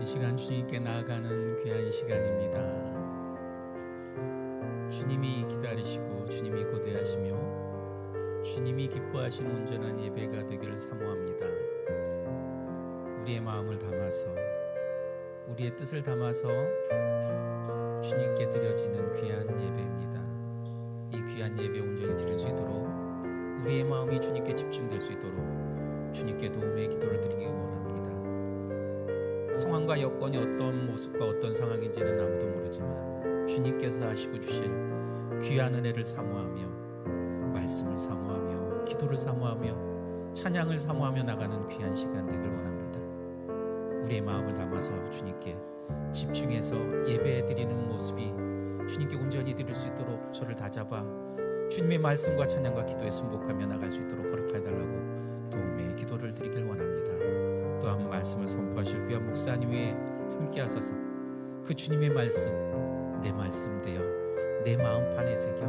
이 시간 주님께 나아가는 귀한 시간입니다. 주님이 기다리시고 주님이 고대하시며 주님이 기뻐하시는 온전한 예배가 되기를 사모합니다. 우리의 마음을 담아서 우리의 뜻을 담아서 주님께 드려지는 귀한 예배입니다. 이 귀한 예배 온전히 드릴 수 있도록 우리의 마음이 주님께 집중될 수 있도록 주님께 도움의 기도를 드리기 원합니다. 상황과 여건이 어떤 모습과 어떤 상황인지는 아무도 모르지만 주님께서 하시고 주실 귀한 은혜를 사모하며 말씀을 사모하며 기도를 사모하며 찬양을 사모하며 나가는 귀한 시간 되길 원합니다. 우리의 마음을 담아서 주님께 집중해서 예배 드리는 모습이 주님께 온전히 드릴 수 있도록 저를 다잡아 주님의 말씀과 찬양과 기도에 순복하며 나갈 수 있도록 허락해달라고 도움의 기도를 드리길 원합니다. 또한 말씀을 선포하실 귀한 목사님 위에 함께 하소서. 그 주님의 말씀 내 말씀 되어 내 마음판에 새겨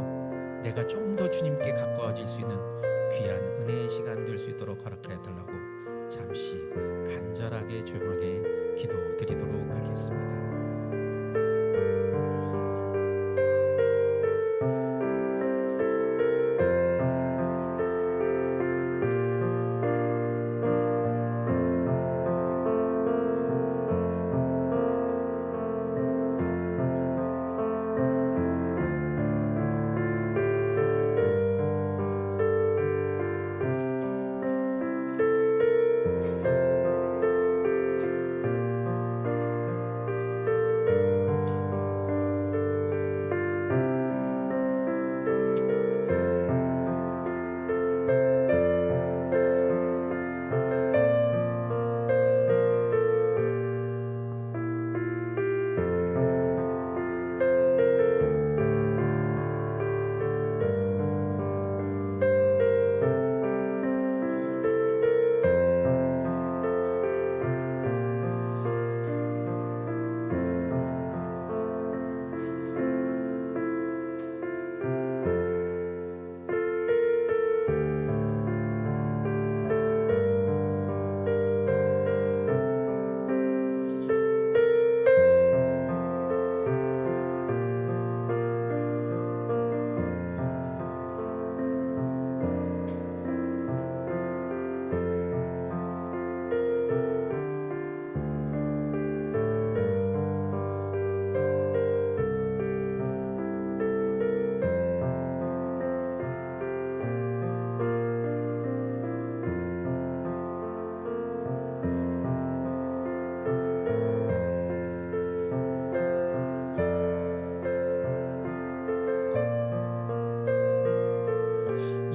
내가 좀 더 주님께 가까워질 수 있는 귀한 은혜의 시간 될 수 있도록 허락해달라고 잠시 간절하게 조용하게 기도드리도록 하겠습니다.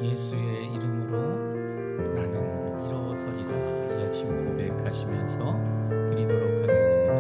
예수의 이름으로 나는 일어서리라 이 아침 고백하시면서 드리도록 하겠습니다.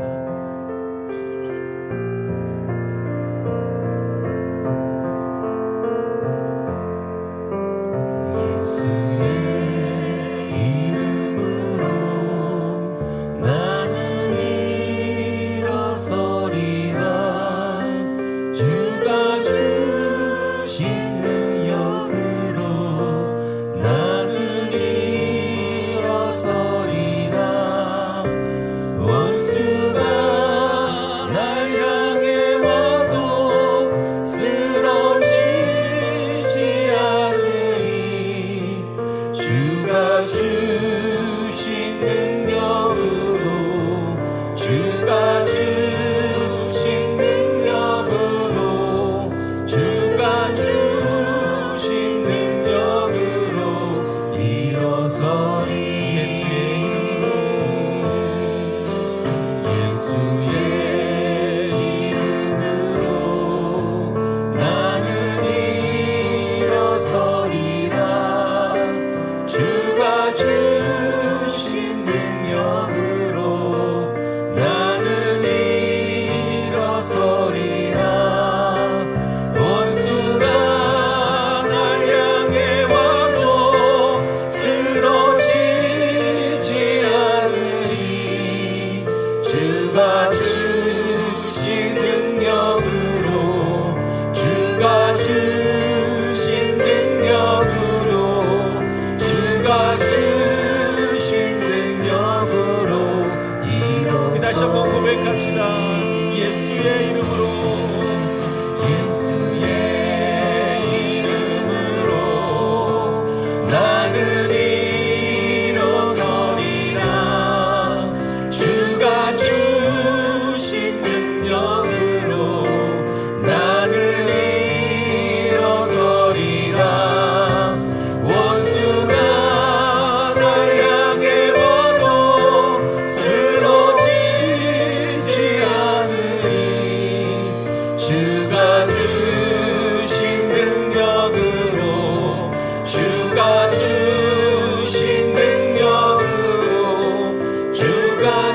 다시 한번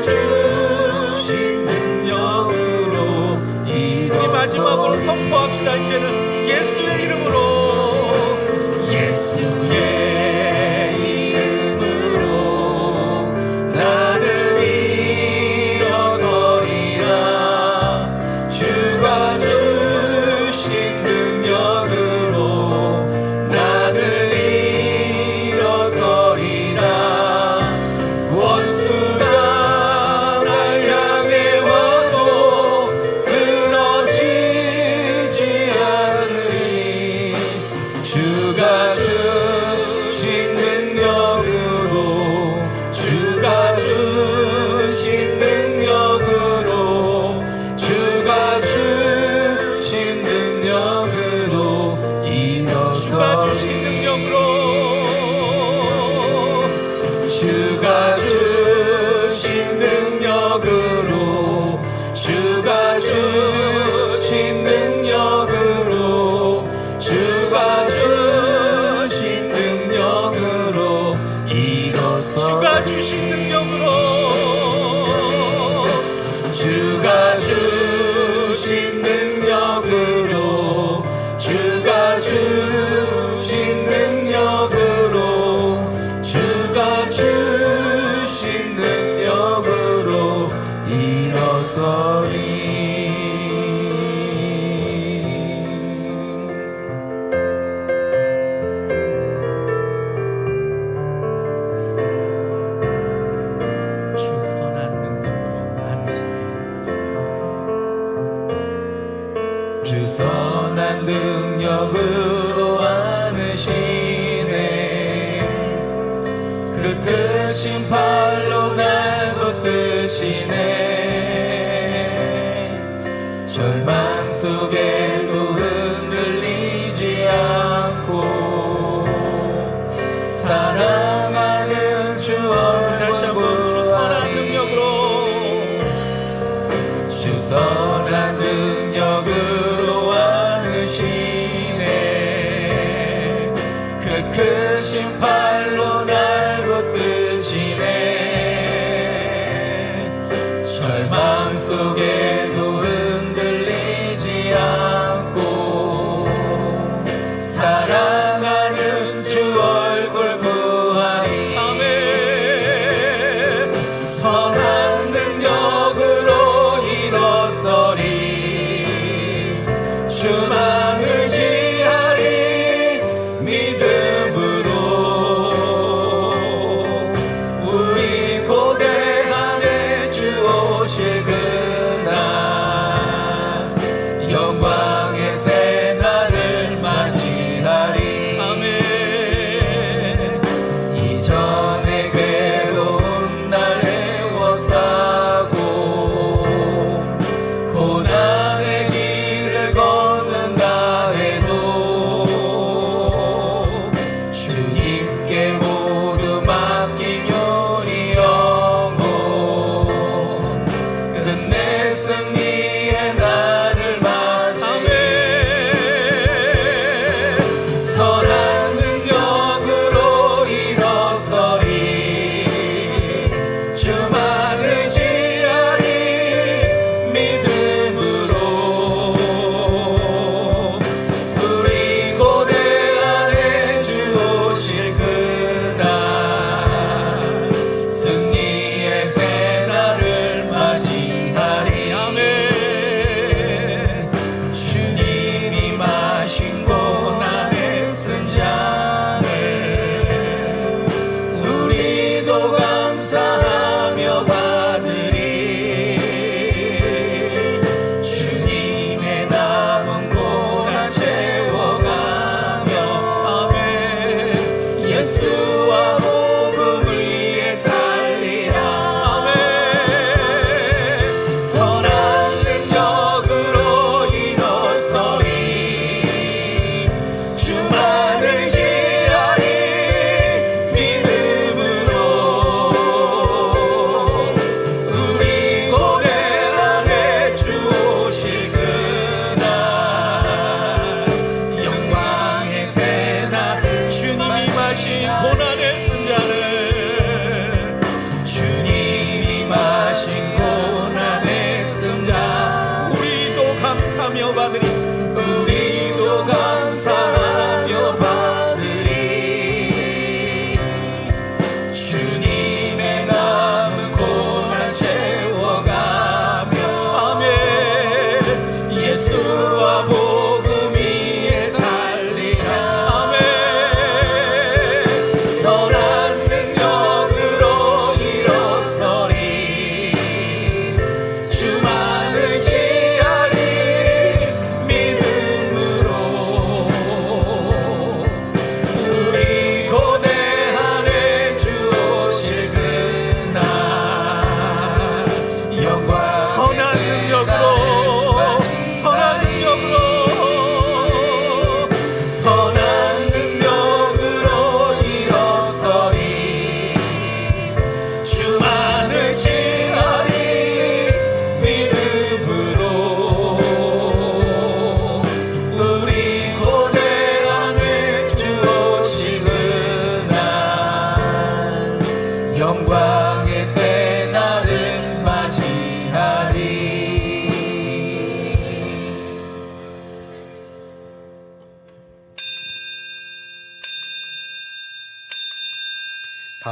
주신 능력으로 이 마지막으로 선포합시다. 이제는 예수의 이름으로, 예수의 이름으로 나는 일어서리라. 주가 주신 능력으로 나는 일어서리라. 원수가 날 향해 와도 쓰러지지 않으리. 주가 주신 능력으로, 주가 주신 능력으로, 주가 주신 능력으로 주가 주신 능력으로, 주가 주신 능력으로, 주가 주신 능력으로, 주가 주신 능력으로 일어서, 주가 주신 능력으로, 주가 주신 능력으로, 주가 주신 능력으로, 주가 주신 능력으로 일어서리. 주 선한 능력으로 안으시네. 주 선한 능력으로 안으시네. 그 크신 팔로 날 붙드시네. 절망 속에도 흔들리지 않고 사랑하는 주 얼굴, 다시 한번 주 선한 능력으로, 주 선한 능력으로 안으시네. 그 크신 팔로 날 붙드시네. 절망 속에도 흔들리지 않고 사랑하는 주 얼굴 구하리. 아멘. 선한 능력으로 일어서리. 주만 의지하리. 믿음으로 우리 고대한에 주 오실 그날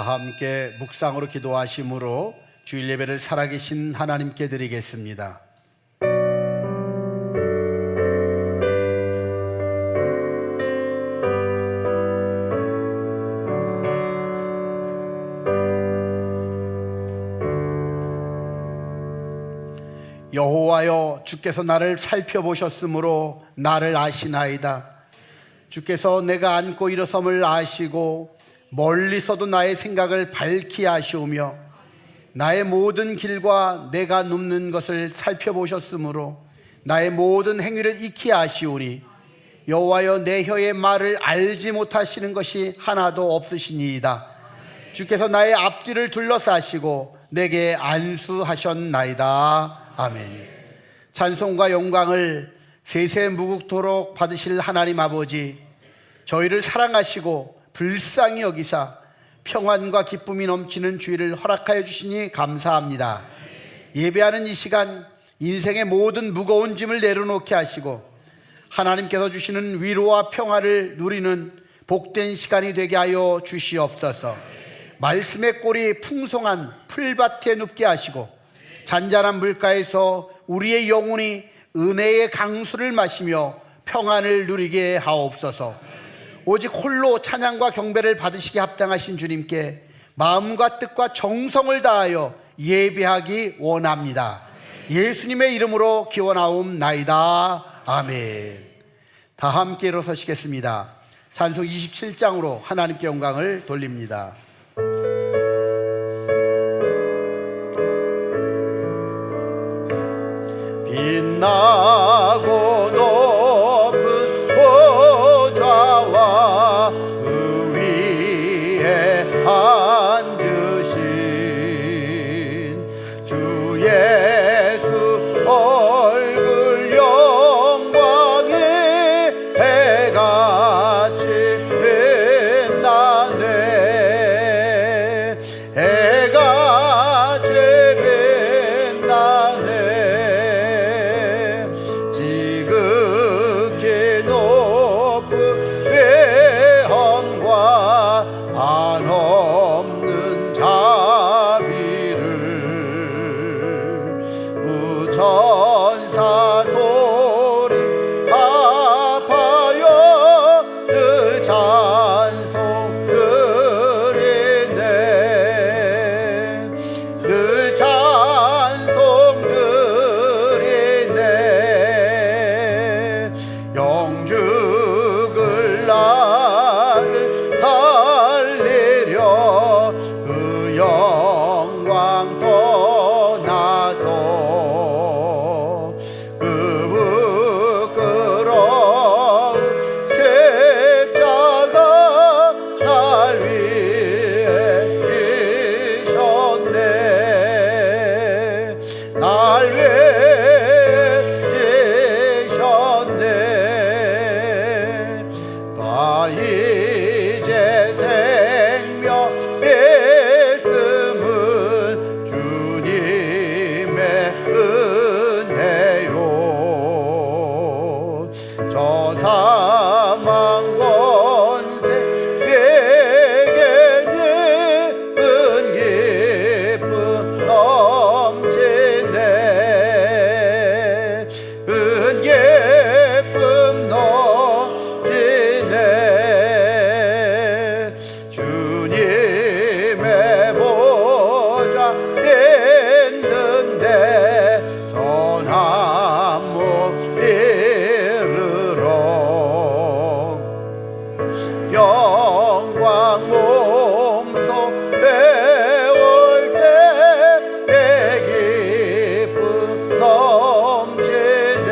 다 함께 묵상으로 기도하심으로 주일 예배를 살아계신 하나님께 드리겠습니다. 여호와여, 주께서 나를 살펴보셨으므로 나를 아시나이다. 주께서 내가 앉고 일어섬을 아시고 멀리서도 나의 생각을 밝히 아시오며 나의 모든 길과 내가 눕는 것을 살펴보셨으므로 나의 모든 행위를 익히 아시오니 여호와여, 내 혀의 말을 알지 못하시는 것이 하나도 없으시니이다. 주께서 나의 앞뒤를 둘러싸시고 내게 안수하셨나이다. 아멘. 찬송과 영광을 세세무국토록 받으실 하나님 아버지, 저희를 사랑하시고 불쌍히 여기사 평안과 기쁨이 넘치는 주일을 허락하여 주시니 감사합니다. 예배하는 이 시간 인생의 모든 무거운 짐을 내려놓게 하시고 하나님께서 주시는 위로와 평화를 누리는 복된 시간이 되게 하여 주시옵소서. 말씀의 꼴이 풍성한 풀밭에 눕게 하시고 잔잔한 물가에서 우리의 영혼이 은혜의 강수를 마시며 평안을 누리게 하옵소서. 오직 홀로 찬양과 경배를 받으시기 합당하신 주님께 마음과 뜻과 정성을 다하여 예배하기 원합니다. 예수님의 이름으로 기원하옵나이다. 아멘. 다 함께 일어서시겠습니다. 찬송 27장으로 하나님께 영광을 돌립니다. 빛나고 높은 보좌와 그 위에 앉으신 주 예수 얼굴 영광에 해같이 빛나네. 해같이 빛나네. 한없는 자비를 우천사 소리 아파요 늘 찬송 드리네. 늘 찬송 드리네. 영죽을 나를 달리려 그 영광 떠나서 그 부끄러운 십자가 날 위해 지셨네. 날 위해 지셨네. 나 이제 생명 있음은 주님의 은혜요. 저 사망 권세 내게는 기쁨 넘치네. 은 기쁨 넘치네. 주님의 보좌 있는데 전함 못 이르러 영광 몸소 배울 때 내 기쁨 넘치네.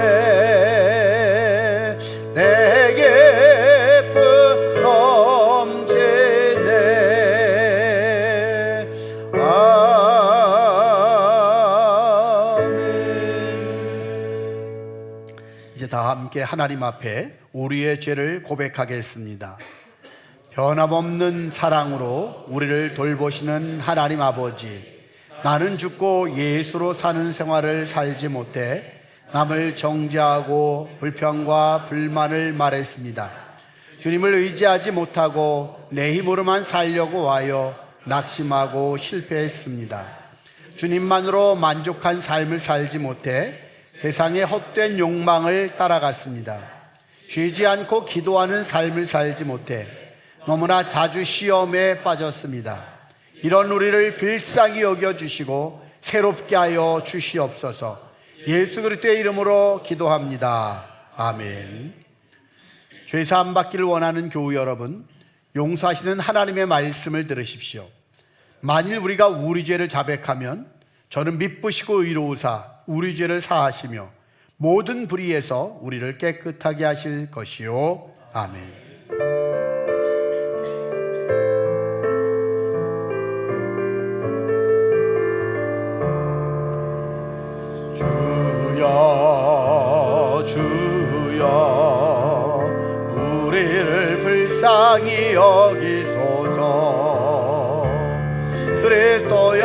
내 기쁨 넘치네. 아멘. 이제 다 함께 하나님 앞에 우리의 죄를 고백하겠습니다. 변함없는 사랑으로 우리를 돌보시는 하나님 아버지, 나는 죽고 예수로 사는 생활을 살지 못해 남을 정죄하고 불평과 불만을 말했습니다. 주님을 의지하지 못하고 내 힘으로만 살려고 하여 낙심하고 실패했습니다. 주님만으로 만족한 삶을 살지 못해 세상의 헛된 욕망을 따라갔습니다. 쉬지 않고 기도하는 삶을 살지 못해 너무나 자주 시험에 빠졌습니다. 이런 우리를 불쌍히 여겨주시고 새롭게 하여 주시옵소서. 예수 그리스도의 이름으로 기도합니다. 아멘. 죄사함 받기를 원하는 교우 여러분, 용서하시는 하나님의 말씀을 들으십시오. 만일 우리가 우리 죄를 자백하면 저는 미쁘시고 의로우사 우리 죄를 사하시며 모든 불의에서 우리를 깨끗하게 하실 것이요. 아멘. 주여 주여 우리를 불쌍히 여기소서. 그리스도여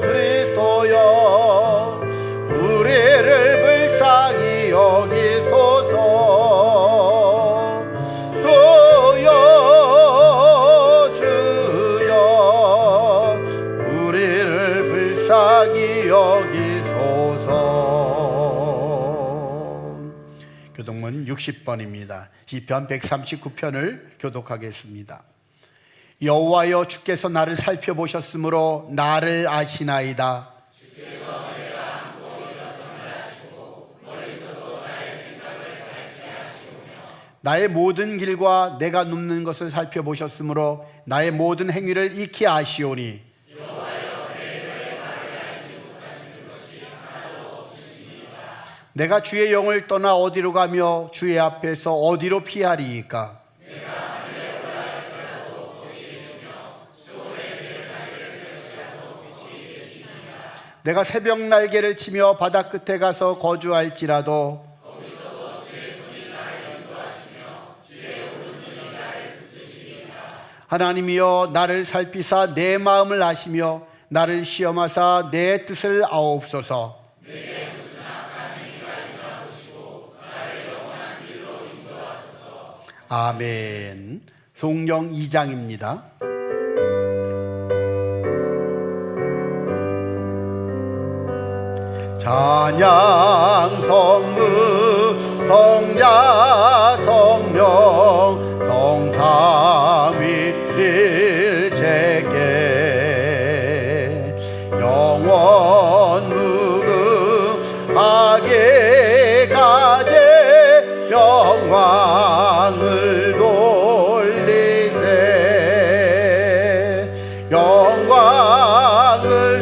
그리스도여 우리를 불쌍히 여기소서. 주여 주여 우리를 불쌍히 여기소서. 교독문 60번입니다. 시편 139편을 교독하겠습니다. 여호와여 주께서 나를 살펴보셨으므로 나를 아시나이다. 나의 모든 길과 내가 눕는 것을 살펴보셨으므로 나의 모든 행위를 익히 아시오니. 내가 주의 영을 떠나 어디로 가며 주의 앞에서 어디로 피하리이까. 내가 새벽 날개를 치며 바다 끝에 가서 거주할지라도 하나님이여 나를 살피사 내 마음을 아시며 나를 시험하사 내 뜻을 아옵소서. 아멘. 송영 2장입니다. 찬양 성부 성자 성령 성삼위일체계 영원 무궁하게 가게 영광을 돌리세. 영광을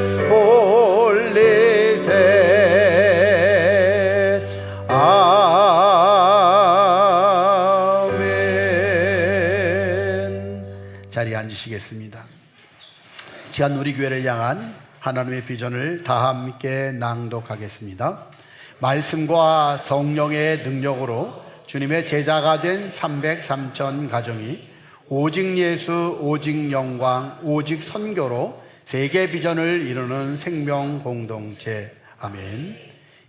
자리에 앉으시겠습니다. 지한 우리 교회를 향한 하나님의 비전을 다 함께 낭독하겠습니다. 말씀과 성령의 능력으로 주님의 제자가 된 303천 가정이 오직 예수, 오직 영광, 오직 선교로 세계 비전을 이루는 생명 공동체. 아멘.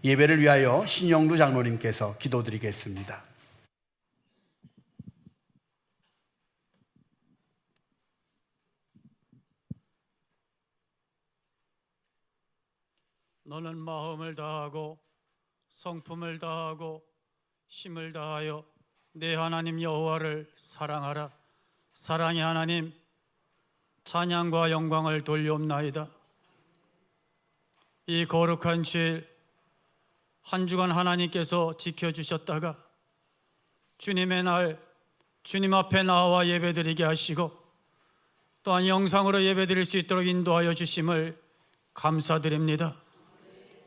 예배를 위하여 신영두 장로님께서 기도드리겠습니다. 너는 마음을 다하고 성품을 다하고 힘을 다하여 내 하나님 여호와를 사랑하라. 사랑의 하나님, 찬양과 영광을 돌리옵나이다. 이 거룩한 주일 한 주간 하나님께서 지켜주셨다가 주님의 날 주님 앞에 나와 예배드리게 하시고 또한 영상으로 예배드릴 수 있도록 인도하여 주심을 감사드립니다.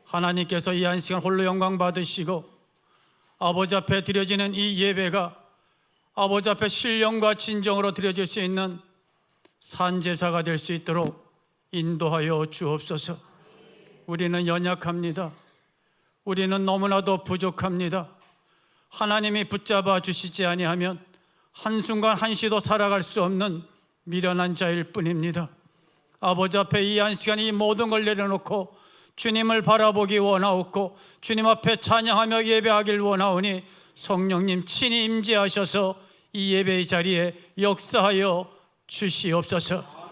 하나님께서 이 한 시간 홀로 영광 받으시고 아버지 앞에 드려지는 이 예배가 아버지 앞에 신령과 진정으로 드려질 수 있는 산제사가 될 수 있도록 인도하여 주옵소서. 우리는 연약합니다. 우리는 너무나도 부족합니다. 하나님이 붙잡아 주시지 아니하면 한순간 한시도 살아갈 수 없는 미련한 자일 뿐입니다. 아버지 앞에 이 한 시간 이 모든 걸 내려놓고 주님을 바라보기 원하옵고 주님 앞에 찬양하며 예배하길 원하오니 성령님 친히 임재하셔서 이 예배의 자리에 역사하여 주시옵소서.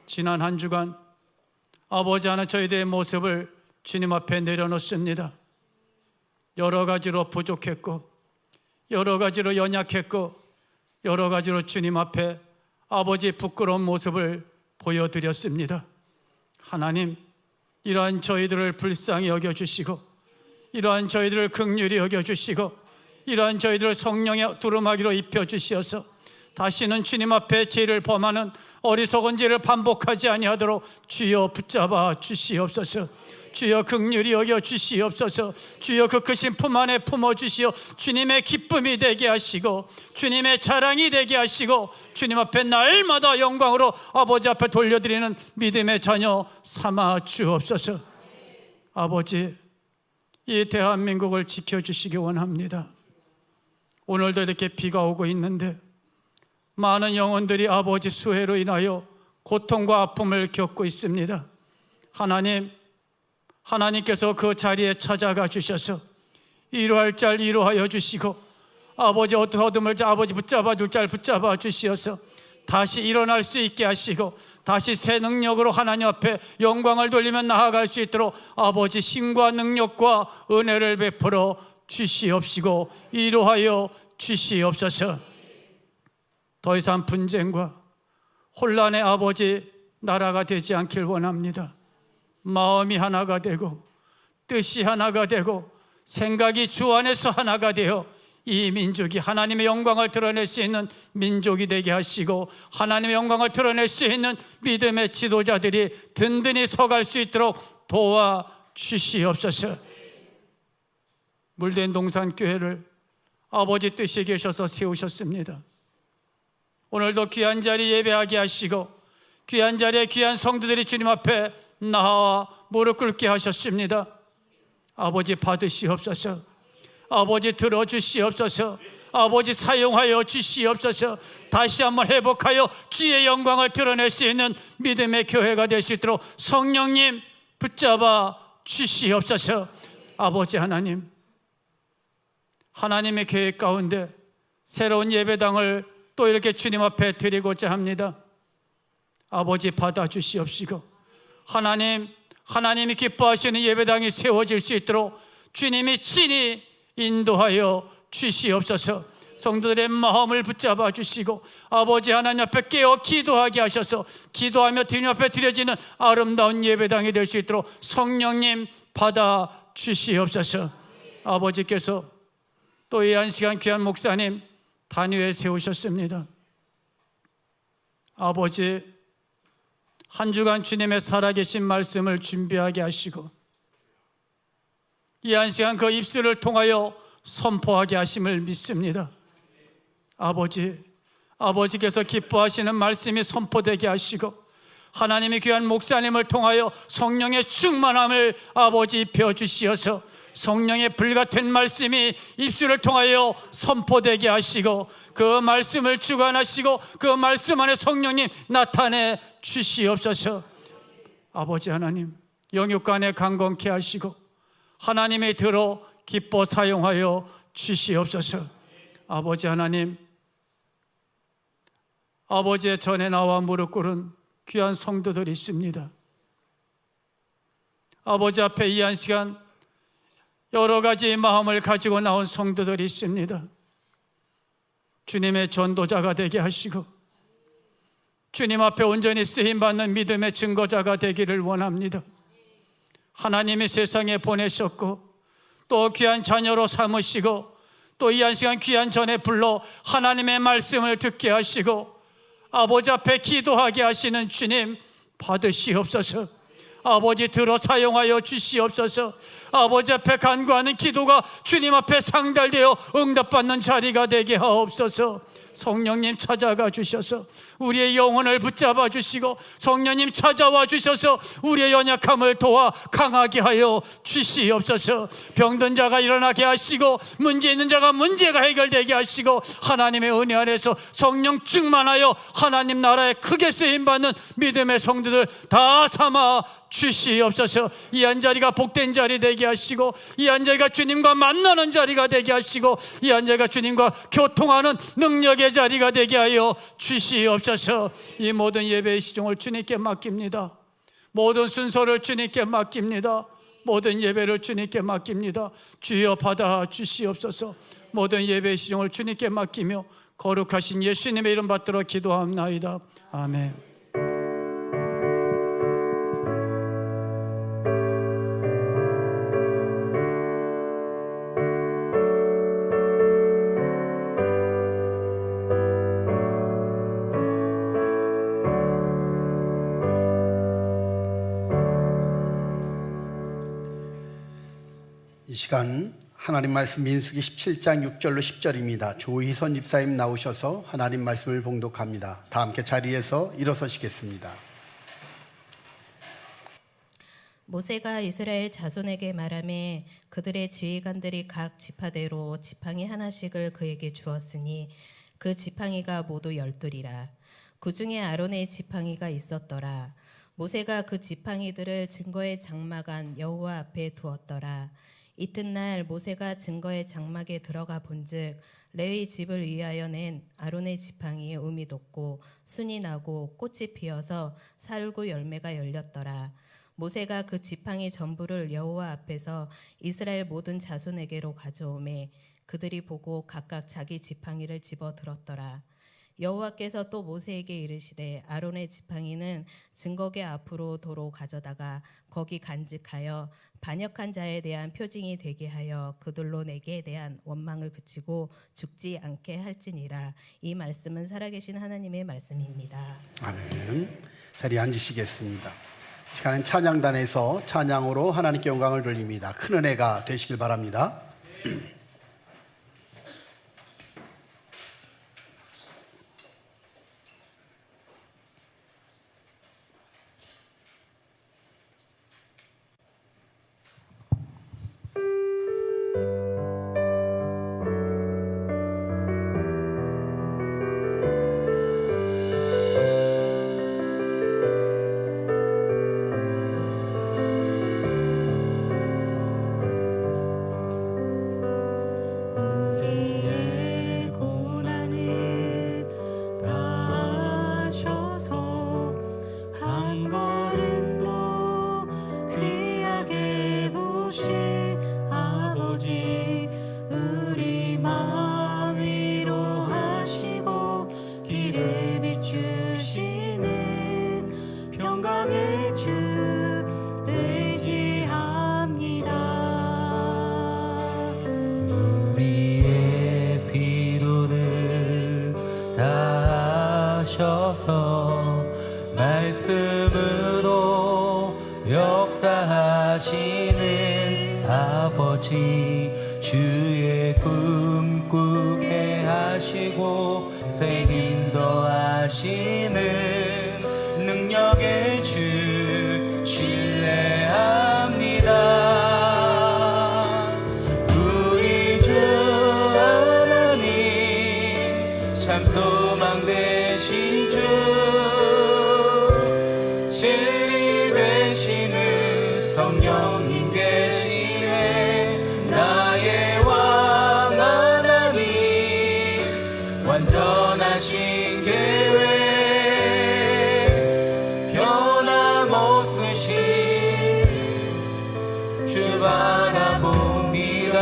지난 한 주간 아버지 하나 저희들의 모습을 주님 앞에 내려놓습니다. 여러 가지로 부족했고, 여러 가지로 연약했고, 여러 가지로 주님 앞에 아버지의 부끄러운 모습을 보여드렸습니다. 하나님, 이러한 저희들을 불쌍히 여겨주시고, 이러한 저희들을 긍휼히 여겨주시고, 이러한 저희들을 성령의 두루마기로 입혀주시어서 다시는 주님 앞에 죄를 범하는 어리석은 죄를 반복하지 아니하도록 주여 붙잡아 주시옵소서. 주여 긍휼히 여겨 주시옵소서. 주여 그 크신 품 안에 품어 주시어 주님의 기쁨이 되게 하시고, 주님의 자랑이 되게 하시고, 주님 앞에 날마다 영광으로 아버지 앞에 돌려드리는 믿음의 자녀 삼아 주옵소서. 아버지, 이 대한민국을 지켜주시기 원합니다. 오늘도 이렇게 비가 오고 있는데 많은 영혼들이 아버지 수해로 인하여 고통과 아픔을 겪고 있습니다. 하나님께서 그 자리에 찾아가 주셔서 이루할 자 이루하여 주시고, 아버지 어둠을 아버지 붙잡아 줄 자 붙잡아 주시어서 다시 일어날 수 있게 하시고, 다시 새 능력으로 하나님 앞에 영광을 돌리며 나아갈 수 있도록 아버지 힘과 능력과 은혜를 베풀어 주시옵시고 이루하여 주시옵소서. 더 이상 분쟁과 혼란의 아버지 나라가 되지 않길 원합니다. 마음이 하나가 되고 뜻이 하나가 되고 생각이 주 안에서 하나가 되어 이 민족이 하나님의 영광을 드러낼 수 있는 민족이 되게 하시고, 하나님의 영광을 드러낼 수 있는 믿음의 지도자들이 든든히 서갈 수 있도록 도와주시옵소서. 물된 동산교회를 아버지 뜻이 계셔서 세우셨습니다. 오늘도 귀한 자리 예배하게 하시고, 귀한 자리에 귀한 성도들이 주님 앞에 나와 무릎 꿇게 하셨습니다. 아버지 받으시옵소서. 아버지 들어주시옵소서. 아버지 사용하여 주시옵소서. 다시 한번 회복하여 주의 영광을 드러낼 수 있는 믿음의 교회가 될 수 있도록 성령님 붙잡아 주시옵소서. 아버지 하나님, 하나님의 계획 가운데 새로운 예배당을 또 이렇게 주님 앞에 드리고자 합니다. 아버지 받아주시옵시고, 하나님이 기뻐하시는 예배당이 세워질 수 있도록 주님이 친히 인도하여 주시옵소서. 성도들의 마음을 붙잡아 주시고, 아버지 하나님 앞에 깨어 기도하게 하셔서 기도하며 주님 앞에 드려지는 아름다운 예배당이 될 수 있도록 성령님 받아 주시옵소서. 아버지께서 또 이 한 시간 귀한 목사님 단위에 세우셨습니다. 아버지, 한 주간 주님의 살아계신 말씀을 준비하게 하시고, 이 한 시간 그 입술을 통하여 선포하게 하심을 믿습니다. 아버지께서 기뻐하시는 말씀이 선포되게 하시고, 하나님의 귀한 목사님을 통하여 성령의 충만함을 아버지 입혀주시어서 성령의 불같은 말씀이 입술을 통하여 선포되게 하시고, 그 말씀을 주관하시고 그 말씀 안에 성령님 나타내 주시옵소서. 아버지 하나님, 영육간에 강건케 하시고 하나님의 들어 기뻐 사용하여 주시옵소서. 아버지 하나님, 아버지의 전에 나와 무릎 꿇은 귀한 성도들이 있습니다. 아버지 앞에 이 한 시간 여러 가지 마음을 가지고 나온 성도들이 있습니다. 주님의 전도자가 되게 하시고 주님 앞에 온전히 쓰임받는 믿음의 증거자가 되기를 원합니다. 하나님이 세상에 보내셨고 또 귀한 자녀로 삼으시고 또 이 한 시간 귀한 전에 불러 하나님의 말씀을 듣게 하시고 아버지 앞에 기도하게 하시는 주님 받으시옵소서. 아버지 들어 사용하여 주시옵소서. 아버지 앞에 간구하는 기도가 주님 앞에 상달되어 응답받는 자리가 되게 하옵소서. 성령님 찾아가 주셔서 우리의 영혼을 붙잡아 주시고 성령님 찾아와 주셔서 우리의 연약함을 도와 강하게 하여 주시옵소서. 병든 자가 일어나게 하시고 문제 있는 자가 문제가 해결되게 하시고 하나님의 은혜 안에서 성령 충만하여 하나님 나라에 크게 쓰임받는 믿음의 성도들 다 삼아 주시옵소서. 이 한 자리가 복된 자리 되게 하시고 이 한 자리가 주님과 만나는 자리가 되게 하시고 이 한 자리가 주님과 교통하는 능력의 자리가 되게 하여 주시옵소서. 주옵소서. 이 모든 예배의 시종을 주님께 맡깁니다. 모든 순서를 주님께 맡깁니다. 모든 예배를 주님께 맡깁니다. 주여 받아 주시옵소서. 모든 예배의 시종을 주님께 맡기며 거룩하신 예수님의 이름 받들어 기도합나이다. 아멘. 이 시간 하나님 말씀 민수기 17장 6절로 10절입니다. 조희선 집사님 나오셔서 하나님 말씀을 봉독합니다. 다 함께 자리에서 일어서시겠습니다. 모세가 이스라엘 자손에게 말하며 그들의 지휘관들이 각 지파대로 지팡이 하나씩을 그에게 주었으니 그 지팡이가 모두 12이라. 그 중에 아론의 지팡이가 있었더라. 모세가 그 지팡이들을 증거의 장막 안 여호와 앞에 두었더라. 이튿날 모세가 증거의 장막에 들어가 본즉 레위 집을 위하여 낸 아론의 지팡이에 음이 돋고 순이 나고 꽃이 피어서 살구 열매가 열렸더라. 모세가 그 지팡이 전부를 여호와 앞에서 이스라엘 모든 자손에게로 가져오매 그들이 보고 각각 자기 지팡이를 집어 들었더라. 여호와께서 또 모세에게 이르시되 아론의 지팡이는 증거궤 앞으로 도로 가져다가 거기 간직하여 반역한 자에 대한 표징이 되게 하여 그들로 내게 대한 원망을 그치고 죽지 않게 할지니라. 이 말씀은 살아계신 하나님의 말씀입니다. 아멘. 자리에 앉으시겠습니다. 이 시간은 찬양단에서 찬양으로 하나님께 영광을 돌립니다. 큰 은혜가 되시길 바랍니다. 말씀으로 역사하시는 아버지 주의 꿈꾸게 하시고 새 힘 더하시는 능력의 주 신뢰합니다. 우리 주 하나님 참 소망 되신 주 진리 되시는 성령님 계시네. 나의 왕 하나님 완전하신 계획 변함없으신 주 바라봅니다.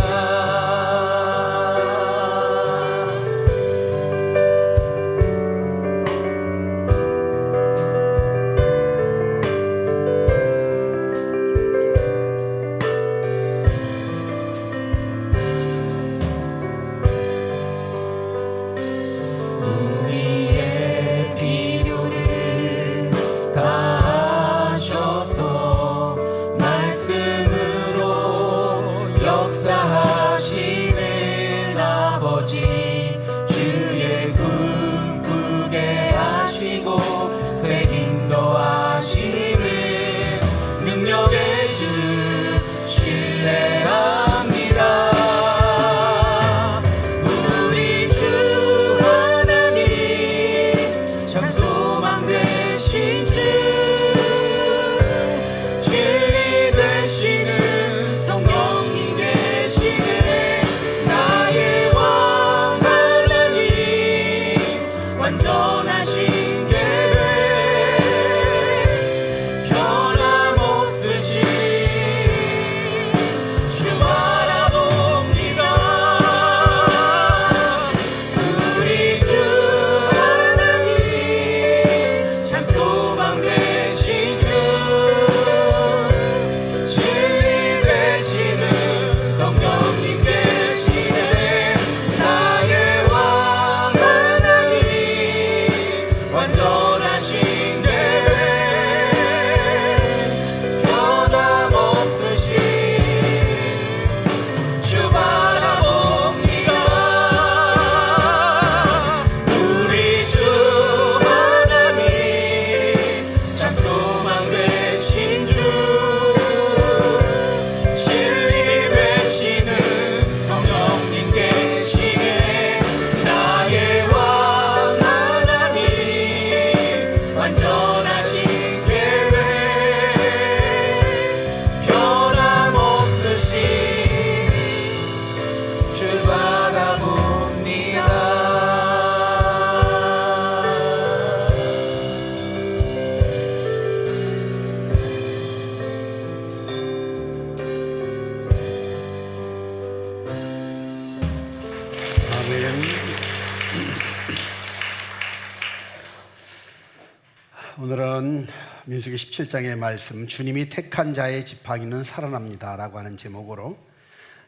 민수기 17장의 말씀, 주님이 택한 자의 지팡이는 살아납니다 라고 하는 제목으로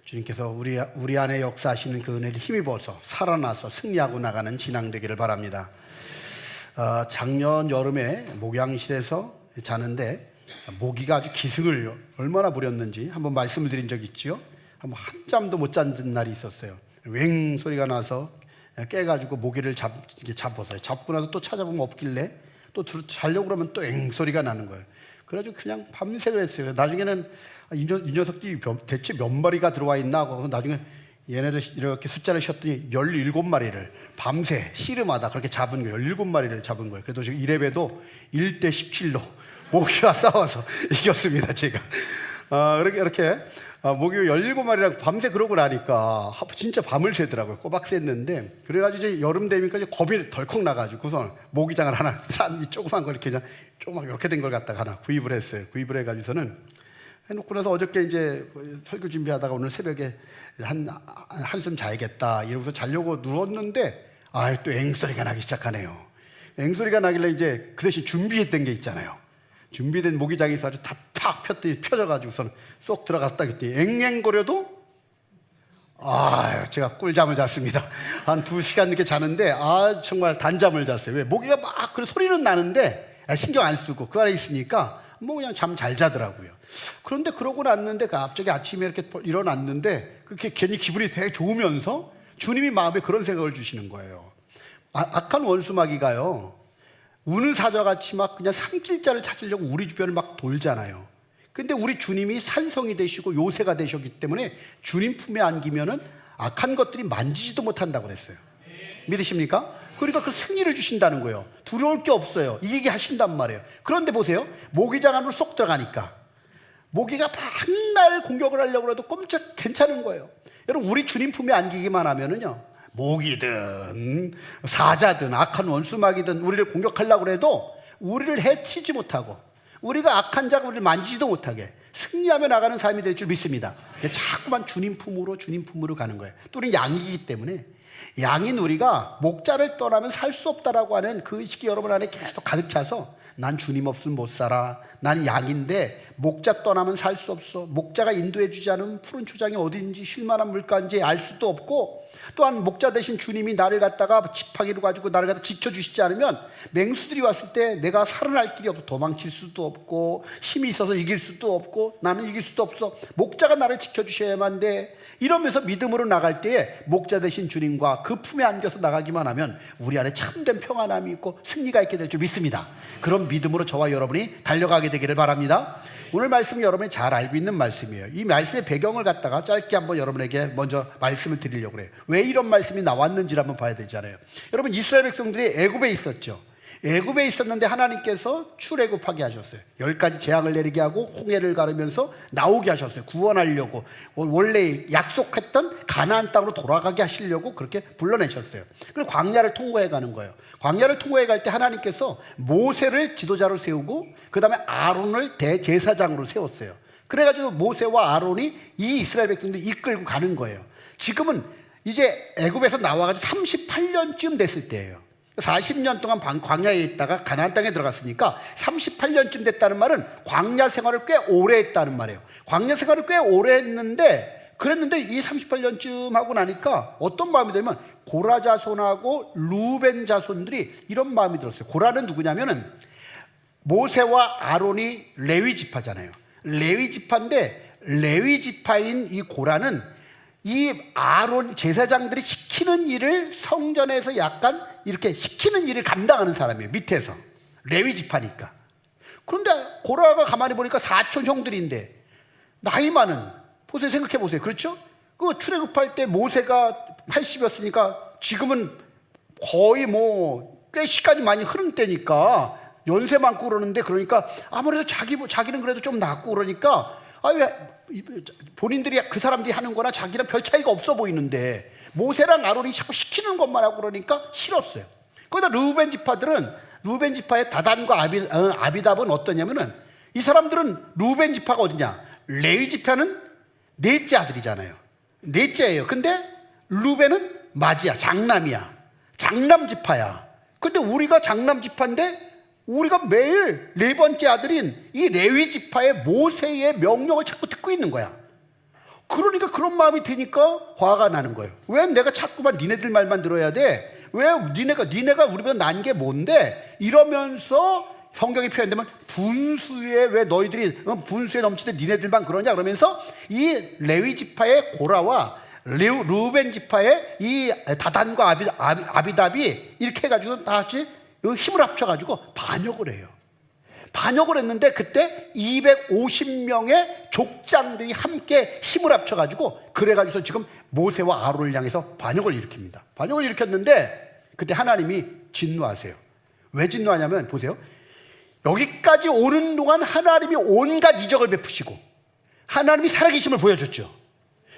주님께서 우리 안에 역사하시는 그 은혜를 힘입어서 살아나서 승리하고 나가는 진앙되기를 바랍니다. 작년 여름에 목양실에서 자는데 모기가 아주 기승을 얼마나 부렸는지 한번 말씀을 드린 적이 있죠. 한번 한잠도 못 잔 날이 있었어요. 웽 소리가 나서 깨가지고 모기를 잡았어요. 잡고 나서 또 찾아보면 없길래 또 자려고 그러면 또 엥 소리가 나는 거예요. 그래가지고 그냥 밤새 그랬어요. 나중에는 이 녀석들이 대체 몇 마리가 들어와 있나 하고 나중에 얘네들 이렇게 숫자를 쉬었더니 17마리를 밤새 씨름하다 그렇게 잡은 거예요. 17마리를 잡은 거예요. 그래도 지금 1회에도 1대 17로 모기와 싸워서 이겼습니다. 제가 이렇게 모기가 17마리랑 밤새 그러고 나니까 진짜 밤을 새더라고요. 꼬박 샜는데 그래가지고 이제 여름 되니까 이제 겁이 덜컥 나가지고 우선 모기장을 하나 싼 이 조그만 거 이렇게 그냥 조그만 이렇게 된 걸 갖다가 하나 구입을 했어요. 구입을 해가지고서는 해놓고 나서 어저께 이제 설교 준비하다가 오늘 새벽에 한숨 자야겠다 이러면서 자려고 누웠는데 또 앵소리가 나기 시작하네요. 앵소리가 나길래 이제 그 대신 준비했던 게 있잖아요. 준비된 모기장이 있어 아주 탁 폈더니 펴져가지고서는 쏙 들어갔다 그때 앵앵거려도 제가 꿀잠을 잤습니다. 한 2시간 이렇게 자는데 정말 단잠을 잤어요. 왜? 모기가 막 그런 소리는 나는데 신경 안 쓰고 그 안에 있으니까 뭐 그냥 잠 잘 자더라고요. 그런데 그러고 났는데 갑자기 아침에 이렇게 일어났는데 그렇게 괜히 기분이 되게 좋으면서 주님이 마음에 그런 생각을 주시는 거예요. 악한 원수마귀가요 우는 사자같이 막 그냥 삼킬자를 찾으려고 우리 주변을 막 돌잖아요. 근데 우리 주님이 산성이 되시고 요새가 되셨기 때문에 주님 품에 안기면은 악한 것들이 만지지도 못한다고 그랬어요. 믿으십니까? 그러니까 그 승리를 주신다는 거예요. 두려울 게 없어요. 이기게 하신단 말이에요. 그런데 보세요. 모기장 안으로 쏙 들어가니까 모기가 한날 공격을 하려고 해도 꼼짝 괜찮은 거예요. 여러분 우리 주님 품에 안기기만 하면은요 모기든 사자든 악한 원수마귀든 우리를 공격하려고 해도 우리를 해치지 못하고 우리가 악한 자가 우리를 만지지도 못하게 승리하며 나가는 삶이 될 줄 믿습니다. 자꾸만 주님 품으로 가는 거예요. 또 우리는 양이기 때문에 양인 우리가 목자를 떠나면 살 수 없다라고 하는 그 의식이 여러분 안에 계속 가득 차서 난 주님 없으면 못 살아. 나는 양인데 목자 떠나면 살 수 없어. 목자가 인도해 주지 않으면 푸른 초장이 어딘지 쉴만한 물가인지 알 수도 없고 또한 목자 대신 주님이 나를 갖다가 지팡이로 가지고 나를 갖다 지켜주시지 않으면 맹수들이 왔을 때 내가 살아날 길이 없어. 도망칠 수도 없고 힘이 있어서 이길 수도 없고 나는 이길 수도 없어. 목자가 나를 지켜주셔야만 돼. 이러면서 믿음으로 나갈 때에 목자 대신 주님과 그 품에 안겨서 나가기만 하면 우리 안에 참된 평안함이 있고 승리가 있게 될 줄 믿습니다. 그런 믿음으로 저와 여러분이 달려가게 되기를 바랍니다. 오늘 말씀은 여러분이 잘 알고 있는 말씀이에요. 이 말씀의 배경을 갖다가 짧게 한번 여러분에게 먼저 말씀을 드리려고 해요. 왜 이런 말씀이 나왔는지를 한번 봐야 되잖아요. 여러분 이스라엘 백성들이 애굽에 있었죠. 애굽에 있었는데 하나님께서 출애굽하게 하셨어요. 10가지 재앙을 내리게 하고 홍해를 가르면서 나오게 하셨어요. 구원하려고 원래 약속했던 가나안 땅으로 돌아가게 하시려고 그렇게 불러내셨어요. 그리고 광야를 통과해 가는 거예요. 광야를 통과해 갈 때 하나님께서 모세를 지도자로 세우고 그 다음에 아론을 대제사장으로 세웠어요. 그래가지고 모세와 아론이 이 이스라엘 백성들 이끌고 가는 거예요. 지금은 이제 애굽에서 나와가지고 38년쯤 됐을 때예요. 40년 동안 광야에 있다가 가나안 땅에 들어갔으니까 38년쯤 됐다는 말은 광야 생활을 꽤 오래 했다는 말이에요. 광야 생활을 꽤 오래 했는데 그랬는데 이 38년쯤 하고 나니까 어떤 마음이 들면 고라 자손하고 루벤 자손들이 이런 마음이 들었어요. 고라는 누구냐면은 모세와 아론이 레위 지파잖아요. 레위 지파인데 레위 지파인 이 고라는 이 아론 제사장들이 시키는 일을 성전에서 약간 이렇게 시키는 일을 감당하는 사람이에요. 밑에서 레위 지파니까. 그런데 고라가 가만히 보니까 사촌 형들인데 나이 많은 보세요. 생각해 보세요. 그렇죠? 그 출애굽할 때 모세가 80이었으니까 지금은 거의 뭐 꽤 시간이 많이 흐른 때니까 연세 많고 그러는데 그러니까 아무래도 자기는 그래도 좀 낫고 그러니까 본인들이 그 사람들이 하는 거나 자기랑 별 차이가 없어 보이는데 모세랑 아론이 자꾸 시키는 것만 하고 그러니까 싫었어요. 거기다 루벤 지파의 다단과 아비답은 어떠냐면은 이 사람들은 루벤 지파가 어디냐? 레위 지파는 넷째 아들이잖아요. 넷째예요. 근데 루벤은 맞이야. 장남이야. 장남 지파야. 근데 우리가 장남 지파인데 우리가 매일 네 번째 아들인 이 레위 지파의 모세의 명령을 자꾸 듣고 있는 거야. 그러니까 그런 마음이 드니까 화가 나는 거예요. 왜 내가 자꾸만 니네들 말만 들어야 돼? 왜 니네가 우리보다 난 게 뭔데? 이러면서 성경이 표현되면 분수에 왜 너희들이 분수에 넘치듯 니네들만 그러냐 그러면서 이 레위 지파의 고라와 르우벤 지파의 이 다단과 아비답이 이렇게 해가지고 다 같이 힘을 합쳐가지고 반역을 해요. 반역을 했는데 그때 250명의 족장들이 함께 힘을 합쳐가지고 그래가지고 지금 모세와 아론을 향해서 반역을 일으킵니다. 반역을 일으켰는데 그때 하나님이 진노하세요. 왜 진노하냐면 보세요. 여기까지 오는 동안 하나님이 온갖 이적을 베푸시고 하나님이 살아계심을 보여줬죠.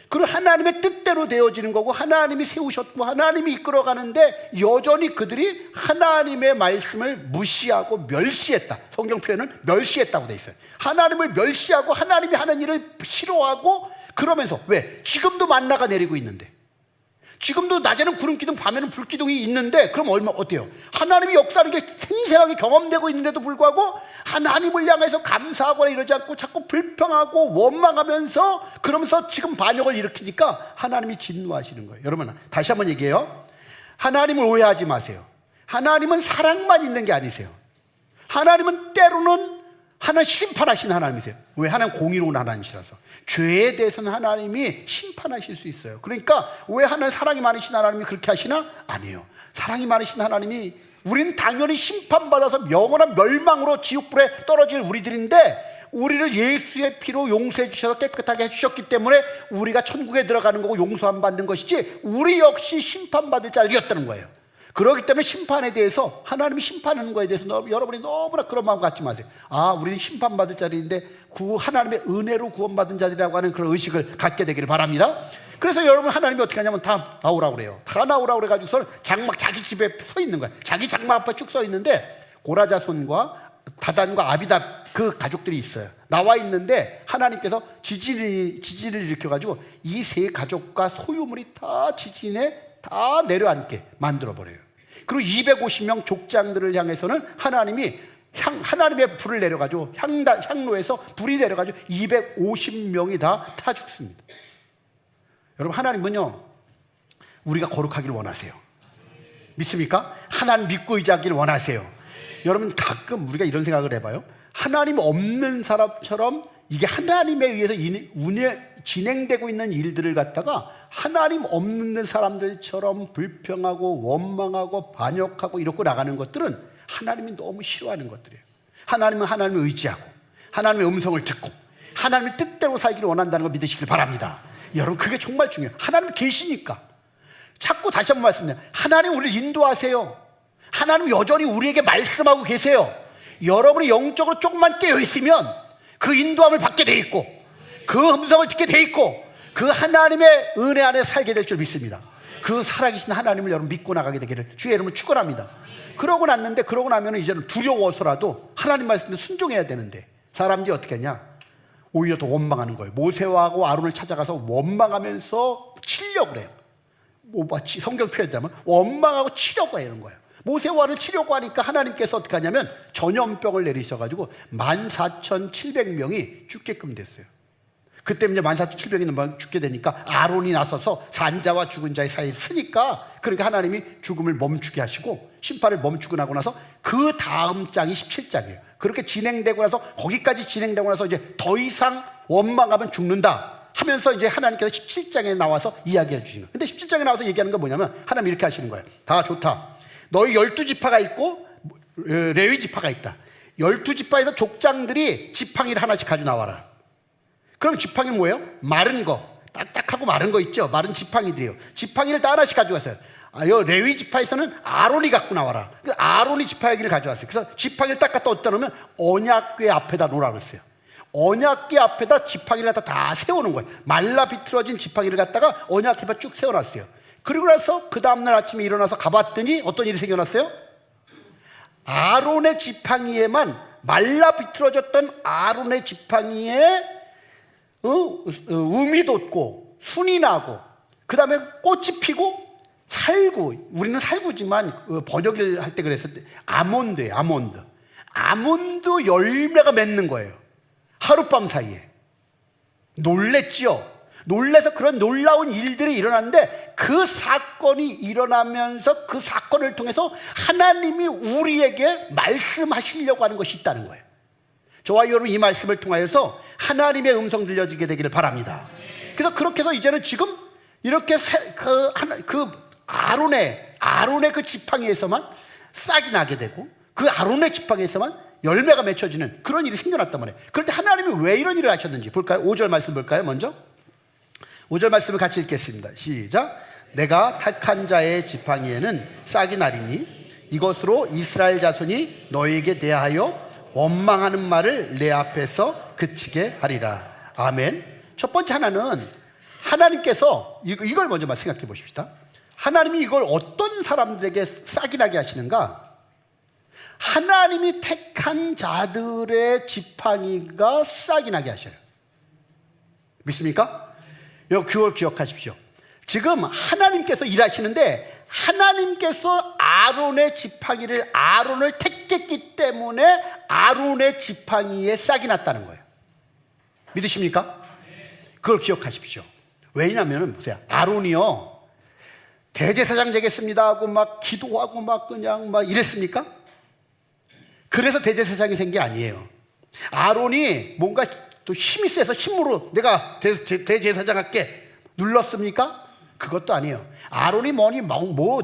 그리고 하나님의 뜻대로 되어지는 거고 하나님이 세우셨고 하나님이 이끌어가는데 여전히 그들이 하나님의 말씀을 무시하고 멸시했다. 성경 표현은 멸시했다고 돼 있어요. 하나님을 멸시하고 하나님이 하는 일을 싫어하고 그러면서 왜? 지금도 만나가 내리고 있는데 지금도 낮에는 구름기둥 밤에는 불기둥이 있는데 그럼 어때요? 하나님이 역사하는 게 생생하게 경험되고 있는데도 불구하고 하나님을 향해서 감사하거나 이러지 않고 자꾸 불평하고 원망하면서 그러면서 지금 반역을 일으키니까 하나님이 진노하시는 거예요. 여러분 다시 한번 얘기해요. 하나님을 오해하지 마세요. 하나님은 사랑만 있는 게 아니세요. 하나님은 때로는 하나님 심판하시는 하나님이세요. 왜? 하나님 공의로운 하나님이시라서. 죄에 대해서는 하나님이 심판하실 수 있어요. 그러니까 왜 하나님 사랑이 많으신 하나님이 그렇게 하시나? 아니에요. 사랑이 많으신 하나님이 우리는 당연히 심판받아서 영원한 멸망으로 지옥불에 떨어질 우리들인데 우리를 예수의 피로 용서해 주셔서 깨끗하게 해주셨기 때문에 우리가 천국에 들어가는 거고 용서함 받는 것이지 우리 역시 심판받을 자들이었다는 거예요. 그렇기 때문에 심판에 대해서 하나님이 심판하는 거에 대해서 여러분이 너무나 그런 마음 갖지 마세요. 아, 우리는 심판받을 자리인데 하나님의 은혜로 구원받은 자들이라고 하는 그런 의식을 갖게 되기를 바랍니다. 그래서 여러분 하나님이 어떻게 하냐면 다 나오라고 그래요. 다 나오라고 그래가지고서는 장막 자기 집에 서 있는 거야. 자기 장막 앞에 쭉 서 있는데 고라자손과 다단과 아비답 그 가족들이 있어요. 나와 있는데 하나님께서 지진을 일으켜가지고 이 세 가족과 소유물이 다 지진에 다 내려앉게 만들어버려요. 그리고 250명 족장들을 향해서는 하나님이 하나님의 불을 내려가지고 향로에서 불이 내려가지고 250명이 다 타 죽습니다. 여러분 하나님은요 우리가 거룩하기를 원하세요. 믿습니까? 하나님 믿고 의지하기를 원하세요. 여러분 가끔 우리가 이런 생각을 해봐요. 하나님 없는 사람처럼 이게 하나님에 의해서 진행되고 있는 일들을 갖다가 하나님 없는 사람들처럼 불평하고 원망하고 반역하고 이러고 나가는 것들은 하나님이 너무 싫어하는 것들이에요. 하나님은 하나님을 의지하고 하나님의 음성을 듣고 하나님의 뜻대로 살기를 원한다는 걸 믿으시길 바랍니다. 여러분 그게 정말 중요해요. 하나님 계시니까. 자꾸 다시 한번 말씀드려요. 하나님 우리를 인도하세요. 하나님 여전히 우리에게 말씀하고 계세요. 여러분이 영적으로 조금만 깨어있으면 그 인도함을 받게 돼 있고 그 음성을 듣게 돼 있고 그 하나님의 은혜 안에 살게 될 줄 믿습니다. 그 살아계신 하나님을 여러분 믿고 나가게 되기를 주의 이름으로 축원합니다. 그러고 나면 이제는 두려워서라도 하나님 말씀에 순종해야 되는데 사람들이 어떻게 하냐? 오히려 더 원망하는 거예요. 모세하고 아론을 찾아가서 원망하면서 치려고 해요. 마치 성경 표현되면 원망하고 치려고 하는 거예요. 모세와 아론을 치려고 하니까 하나님께서 어떻게 하냐면 전염병을 내리셔가지고 14,700명이 죽게끔 됐어요. 그때 이제 14,700명이 죽게 되니까 아론이 나서서 산자와 죽은 자의 사이에 서니까 그러니까 하나님이 죽음을 멈추게 하시고 심판을 멈추고 나고 나서 그 다음 장이 17장이에요. 그렇게 진행되고 나서 거기까지 진행되고 나서 이제 더 이상 원망하면 죽는다 하면서 이제 하나님께서 17장에 나와서 이야기해 주시는 거예요. 근데 17장에 나와서 얘기하는 건 뭐냐면 하나님 이렇게 하시는 거예요. 다 좋다. 너희 12지파가 있고 레위 지파가 있다. 12지파에서 족장들이 지팡이를 하나씩 가지고 나와라. 그럼 지팡이 뭐예요? 마른 거, 딱딱하고 마른 거 있죠? 마른 지팡이들이에요. 지팡이를 다 하나씩 가져왔어요. 레위 지파에서는 아론이 갖고 나와라. 아론이 지팡이를 가져왔어요. 그래서 지팡이를 딱 갖다 어디다 놓으면 언약궤 앞에다 놓으라 그랬어요. 언약궤 앞에다 지팡이를 갖다 다 세우는 거예요. 말라 비틀어진 지팡이를 갖다가 언약궤 앞에 쭉 세워놨어요. 그리고 나서 그 다음날 아침에 일어나서 가봤더니 어떤 일이 생겨났어요? 아론의 지팡이에만 말라 비틀어졌던 아론의 지팡이에 음이 돋고 순이 나고 그 다음에 꽃이 피고 살구, 우리는 살구지만 번역을 할 때 그랬을 때 아몬드예요. 아몬드 열매가 맺는 거예요. 하룻밤 사이에. 놀랬지요. 놀래서 그런 놀라운 일들이 일어났는데 그 사건이 일어나면서 그 사건을 통해서 하나님이 우리에게 말씀하시려고 하는 것이 있다는 거예요. 저와 여러분 이 말씀을 통하여서 하나님의 음성 들려지게 되기를 바랍니다. 그래서 그렇게 해서 이제는 지금 이렇게 아론의 그 지팡이에서만 싹이 나게 되고 그 아론의 지팡이에서만 열매가 맺혀지는 그런 일이 생겨났단 말이에요. 그런데 하나님이 왜 이런 일을 하셨는지 볼까요? 5절 말씀 볼까요? 먼저 5절 말씀을 같이 읽겠습니다. 시작. 내가 택한 자의 지팡이에는 싹이 나리니 이것으로 이스라엘 자손이 너에게 대하여 원망하는 말을 내 앞에서 그치게 하리라. 아멘. 첫 번째 하나는 하나님께서 이걸 먼저 생각해 보십시다. 하나님이 이걸 어떤 사람들에게 싹이 나게 하시는가? 하나님이 택한 자들의 지팡이가 싹이 나게 하셔요. 믿습니까? 그걸 기억하십시오. 지금 하나님께서 일하시는데 하나님께서 아론의 아론을 택했기 때문에 아론의 지팡이에 싹이 났다는 거예요. 믿으십니까? 그걸 기억하십시오. 왜냐하면 보세요. 아론이요 대제사장 되겠습니다 하고 막 기도하고 막 그냥 막 이랬습니까? 그래서 대제사장이 된 게 아니에요. 아론이 뭔가 또 힘이 세서 힘으로 내가 대제사장 할게 눌렀습니까? 그것도 아니에요. 아론이 뭐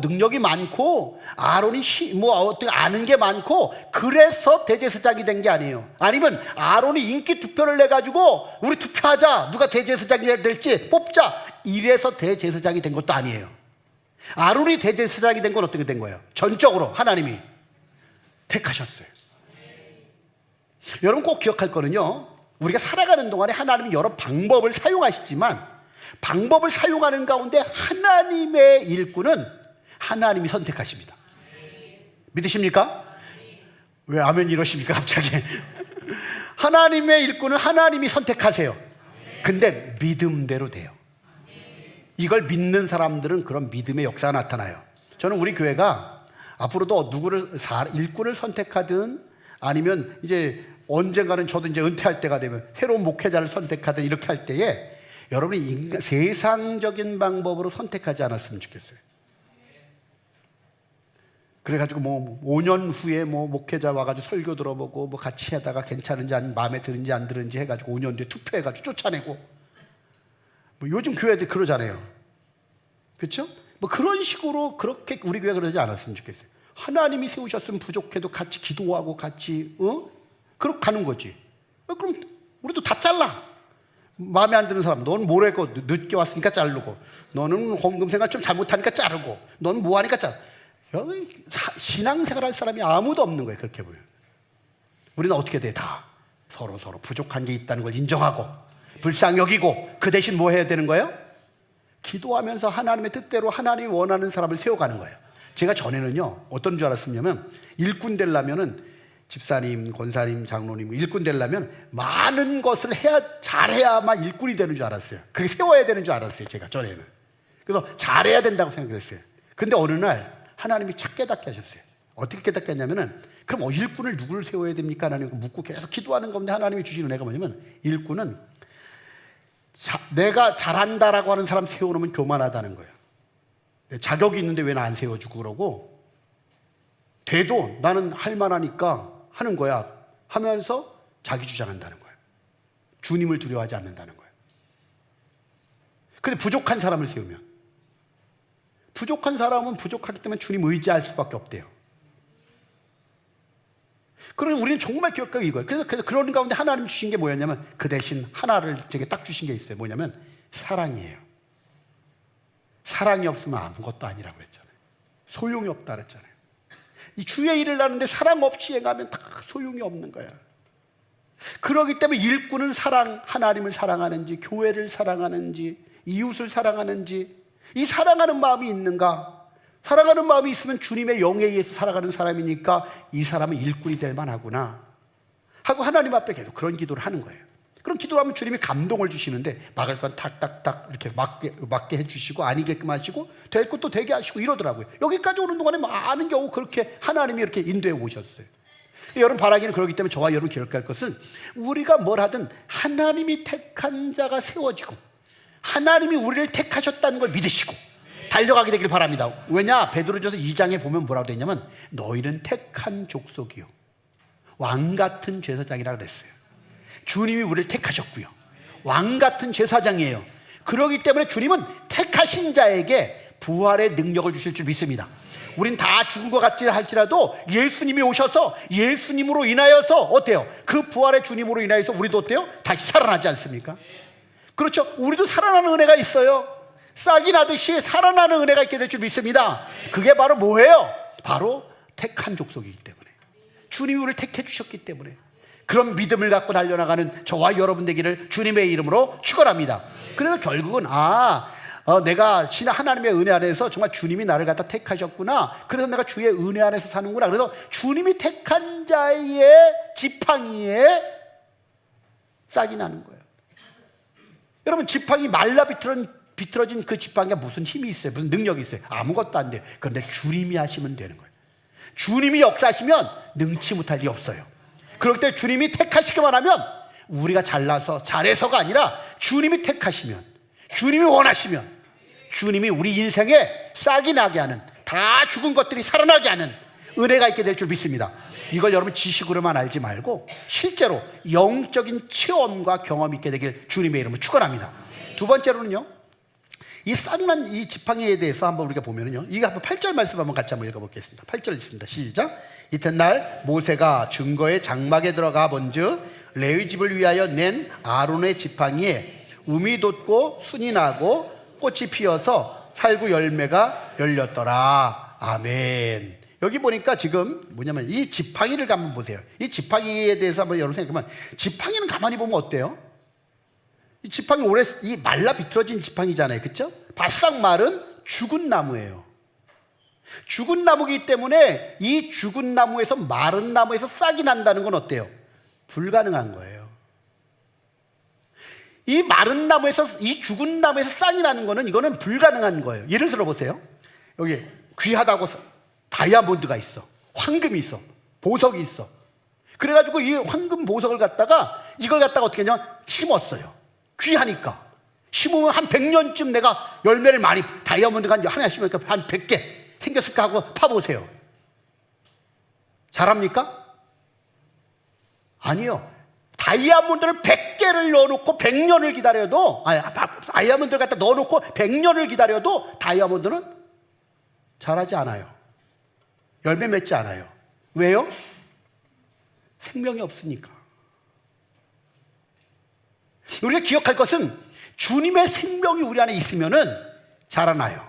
능력이 많고 아론이 어떻게 아는 게 많고 그래서 대제사장이 된 게 아니에요. 아니면 아론이 인기 투표를 내가지고 우리 투표하자 누가 대제사장이 될지 뽑자 이래서 대제사장이 된 것도 아니에요. 아론이 대제사장이 된 건 어떻게 된 거예요? 전적으로 하나님이 택하셨어요. 여러분 꼭 기억할 거는요, 우리가 살아가는 동안에 하나님이 여러 방법을 사용하시지만 방법을 사용하는 가운데 하나님의 일꾼은 하나님이 선택하십니다. 믿으십니까? 왜 아멘 이러십니까 갑자기? 하나님의 일꾼은 하나님이 선택하세요. 근데 믿음대로 돼요. 이걸 믿는 사람들은 그런 믿음의 역사가 나타나요. 저는 우리 교회가 앞으로도 일꾼을 선택하든 아니면 이제 언젠가는 저도 이제 은퇴할 때가 되면 새로운 목회자를 선택하든 이렇게 할 때에 여러분이 세상적인 방법으로 선택하지 않았으면 좋겠어요. 그래가지고 5년 후에 목회자 와가지고 설교 들어보고 같이 하다가 괜찮은지 마음에 드는지 안 드는지 해가지고 5년 뒤에 투표해가지고 쫓아내고 요즘 교회들 그러잖아요. 그렇죠? 그런 식으로 그렇게 우리 교회 그러지 않았으면 좋겠어요. 하나님이 세우셨으면 부족해도 같이 기도하고 같이 그렇게 가는 거지. 그럼 우리도 다 잘라. 마음에 안 드는 사람, 너는 뭐래고 늦게 왔으니까 자르고, 너는 헌금 생활 좀 잘못하니까 자르고, 너는 뭐하니까 여기 신앙생활 할 사람이 아무도 없는 거예요. 그렇게 보면 우리는 어떻게 돼? 다 서로 부족한 게 있다는 걸 인정하고 불쌍히 여기고 그 대신 뭐 해야 되는 거예요? 기도하면서 하나님의 뜻대로 하나님이 원하는 사람을 세워가는 거예요. 제가 전에는요 어떤 줄 알았냐면 일꾼 되려면은 집사님, 권사님, 장로님 일꾼 되려면 많은 것을 잘해야만 일꾼이 되는 줄 알았어요. 그렇게 세워야 되는 줄 알았어요. 제가 전에는. 그래서 잘해야 된다고 생각했어요. 근데 어느 날 하나님이 착 깨닫게 하셨어요. 어떻게 깨닫게 했냐면은 그럼 일꾼을 누구를 세워야 됩니까? 하나님 묻고 계속 기도하는 가운데 하나님이 주신 은혜가 뭐냐면 일꾼은 내가 잘한다라고 하는 사람 세워놓으면 교만하다는 거예요. 자격이 있는데 왜 나 안 세워주고 그러고 돼도 나는 할 만하니까 하는 거야 하면서 자기 주장한다는 거예요. 주님을 두려워하지 않는다는 거예요. 근데 부족한 사람을 세우면 부족한 사람은 부족하기 때문에 주님 의지할 수밖에 없대요. 그러니 우리는 정말 기억하고 이거예요. 그래서 그런 가운데 하나님 주신 게 뭐였냐면 그 대신 하나를 되게 딱 주신 게 있어요. 뭐냐면 사랑이에요. 사랑이 없으면 아무것도 아니라고 그랬잖아요. 소용이 없다 그랬잖아요. 이 주의 일을 하는데 사랑 없이 행하면 다 소용이 없는 거야. 그렇기 때문에 일꾼은 하나님을 사랑하는지 교회를 사랑하는지 이웃을 사랑하는지 이 사랑하는 마음이 있는가? 사랑하는 마음이 있으면 주님의 영에 의해서 살아가는 사람이니까 이 사람은 일꾼이 될 만하구나 하고 하나님 앞에 계속 그런 기도를 하는 거예요. 그럼 기도하면 주님이 감동을 주시는데 막을 건 탁탁탁 이렇게 맞게 해주시고 아니게끔 하시고 될 것도 되게 하시고 이러더라고요. 여기까지 오는 동안에 많은 경우 그렇게 하나님이 이렇게 인도해 오셨어요. 여러분 바라기는 그렇기 때문에 저와 여러분 기억할 것은 우리가 뭘 하든 하나님이 택한 자가 세워지고 하나님이 우리를 택하셨다는 걸 믿으시고 달려가게 되길 바랍니다. 왜냐? 베드로전서 2장에 보면 뭐라고 되어 있냐면 너희는 택한 족속이요 왕같은 제사장이라고 그랬어요. 주님이 우리를 택하셨고요 왕같은 제사장이에요. 그렇기 때문에 주님은 택하신 자에게 부활의 능력을 주실 줄 믿습니다. 우린 다 죽은 것 같지 할지라도 예수님이 오셔서 예수님으로 인하여서 어때요? 그 부활의 주님으로 인하여서 우리도 어때요? 다시 살아나지 않습니까? 그렇죠. 우리도 살아나는 은혜가 있어요. 싹이 나듯이 살아나는 은혜가 있게 될 줄 믿습니다. 그게 바로 뭐예요? 바로 택한 족속이기 때문에 주님이 우리를 택해 주셨기 때문에 그런 믿음을 갖고 달려나가는 저와 여러분 되기를 주님의 이름으로 축원합니다. 그래서 결국은 내가 하나님의 은혜 안에서 정말 주님이 나를 갖다 택하셨구나. 그래서 내가 주의 은혜 안에서 사는구나. 그래서 주님이 택한 자의 지팡이에 싹이 나는 거예요. 여러분 지팡이 말라 비틀어진 그 지팡이가 무슨 힘이 있어요? 무슨 능력이 있어요? 아무것도 안 돼요. 그런데 주님이 하시면 되는 거예요. 주님이 역사하시면 능치 못할 일이 없어요. 그렇기 때문에 주님이 택하시기만 하면 우리가 잘해서가 아니라 주님이 택하시면 주님이 원하시면 주님이 우리 인생에 싹이 나게 하는 다 죽은 것들이 살아나게 하는 은혜가 있게 될 줄 믿습니다. 이걸 여러분 지식으로만 알지 말고 실제로 영적인 체험과 경험이 있게 되길 주님의 이름으로 축원합니다. 두 번째로는요, 이 싹난 이 지팡이에 대해서 한번 우리가 보면은요, 이거 한번 8절 말씀 한번 같이 한번 읽어보겠습니다. 8절 있습니다. 시작. 이튿날 모세가 증거의 장막에 들어가 본즉 레위 집을 위하여 낸 아론의 지팡이에 음이 돋고 순이 나고 꽃이 피어서 살구 열매가 열렸더라. 아멘. 여기 보니까 지금 뭐냐면 이 지팡이를 한번 보세요. 이 지팡이에 대해서 한번 여러분 생각해보면 지팡이는 가만히 보면 어때요? 이 지팡이 이 말라 비틀어진 지팡이잖아요. 그렇죠? 바싹 마른 죽은 나무예요. 죽은 나무이기 때문에 이 죽은 나무에서 마른 나무에서 싹이 난다는 건 어때요? 불가능한 거예요. 이 마른 나무에서 이 죽은 나무에서 싹이 나는 거는 이거는 불가능한 거예요. 예를 들어 보세요. 여기 귀하다고 다이아몬드가 있어, 황금이 있어, 보석이 있어. 그래가지고 이 황금 보석을 이걸 갖다가 어떻게 했냐면 심었어요. 귀하니까 심으면 한 100년쯤 내가 열매를 많이 다이아몬드가 하나 심으니까 한 100개 생겼을까 하고 파보세요. 잘합니까? 아니요. 다이아몬드를 100개를 넣어놓고 100년을 기다려도 다이아몬드를 갖다 넣어놓고 100년을 기다려도 다이아몬드는 자라지 않아요. 열매 맺지 않아요. 왜요? 생명이 없으니까. 우리가 기억할 것은 주님의 생명이 우리 안에 있으면은 자라나요.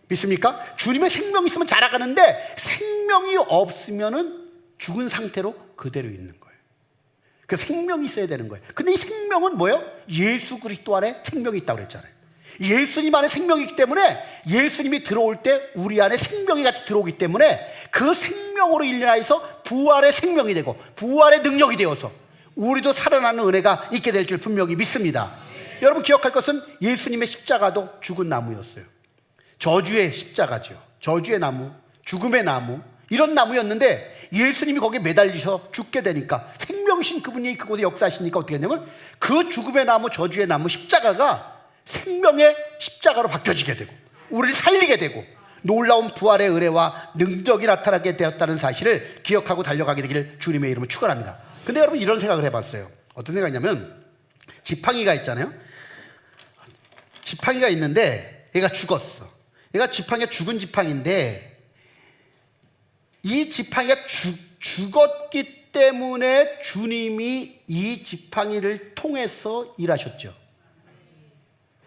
믿습니까? 주님의 생명이 있으면 자라가는데 생명이 없으면은 죽은 상태로 그대로 있는 거예요. 그 생명이 있어야 되는 거예요. 근데 이 생명은 뭐예요? 예수 그리스도 안에 생명이 있다고 그랬잖아요. 예수님 안에 생명이 있기 때문에 예수님이 들어올 때 우리 안에 생명이 같이 들어오기 때문에 그 생명으로 인하여서 부활의 생명이 되고 부활의 능력이 되어서 우리도 살아나는 은혜가 있게 될 줄 분명히 믿습니다. 여러분 기억할 것은 예수님의 십자가도 죽은 나무였어요. 저주의 십자가죠. 저주의 나무, 죽음의 나무, 이런 나무였는데 예수님이 거기에 매달리셔 죽게 되니까 생명이신 그분이 그곳에 역사하시니까 어떻게 했냐면 그 죽음의 나무, 저주의 나무 십자가가 생명의 십자가로 바뀌어지게 되고 우리를 살리게 되고 놀라운 부활의 은혜와 능력이 나타나게 되었다는 사실을 기억하고 달려가게 되기를 주님의 이름으로 축원합니다. 근데 여러분 이런 생각을 해봤어요. 어떤 생각이냐면 지팡이가 있잖아요. 지팡이가 있는데 얘가 죽었어. 얘가 지팡이가 죽은 지팡이인데 이 지팡이가 죽었기 때문에 주님이 이 지팡이를 통해서 일하셨죠.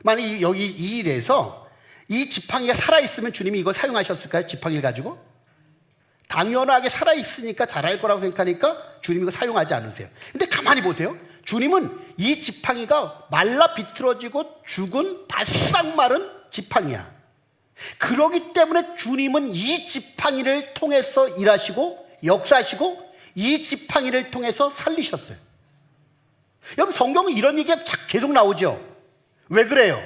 만약 여기 이 일에서 이 지팡이가 살아있으면 주님이 이걸 사용하셨을까요? 지팡이를 가지고? 당연하게 살아있으니까 잘할 거라고 생각하니까 주님이 이거 사용하지 않으세요. 근데 가만히 보세요. 주님은 이 지팡이가 말라 비틀어지고 죽은 바싹 마른 지팡이야. 그러기 때문에 주님은 이 지팡이를 통해서 일하시고 역사하시고 이 지팡이를 통해서 살리셨어요. 여러분 성경은 이런 얘기가 계속 나오죠. 왜 그래요?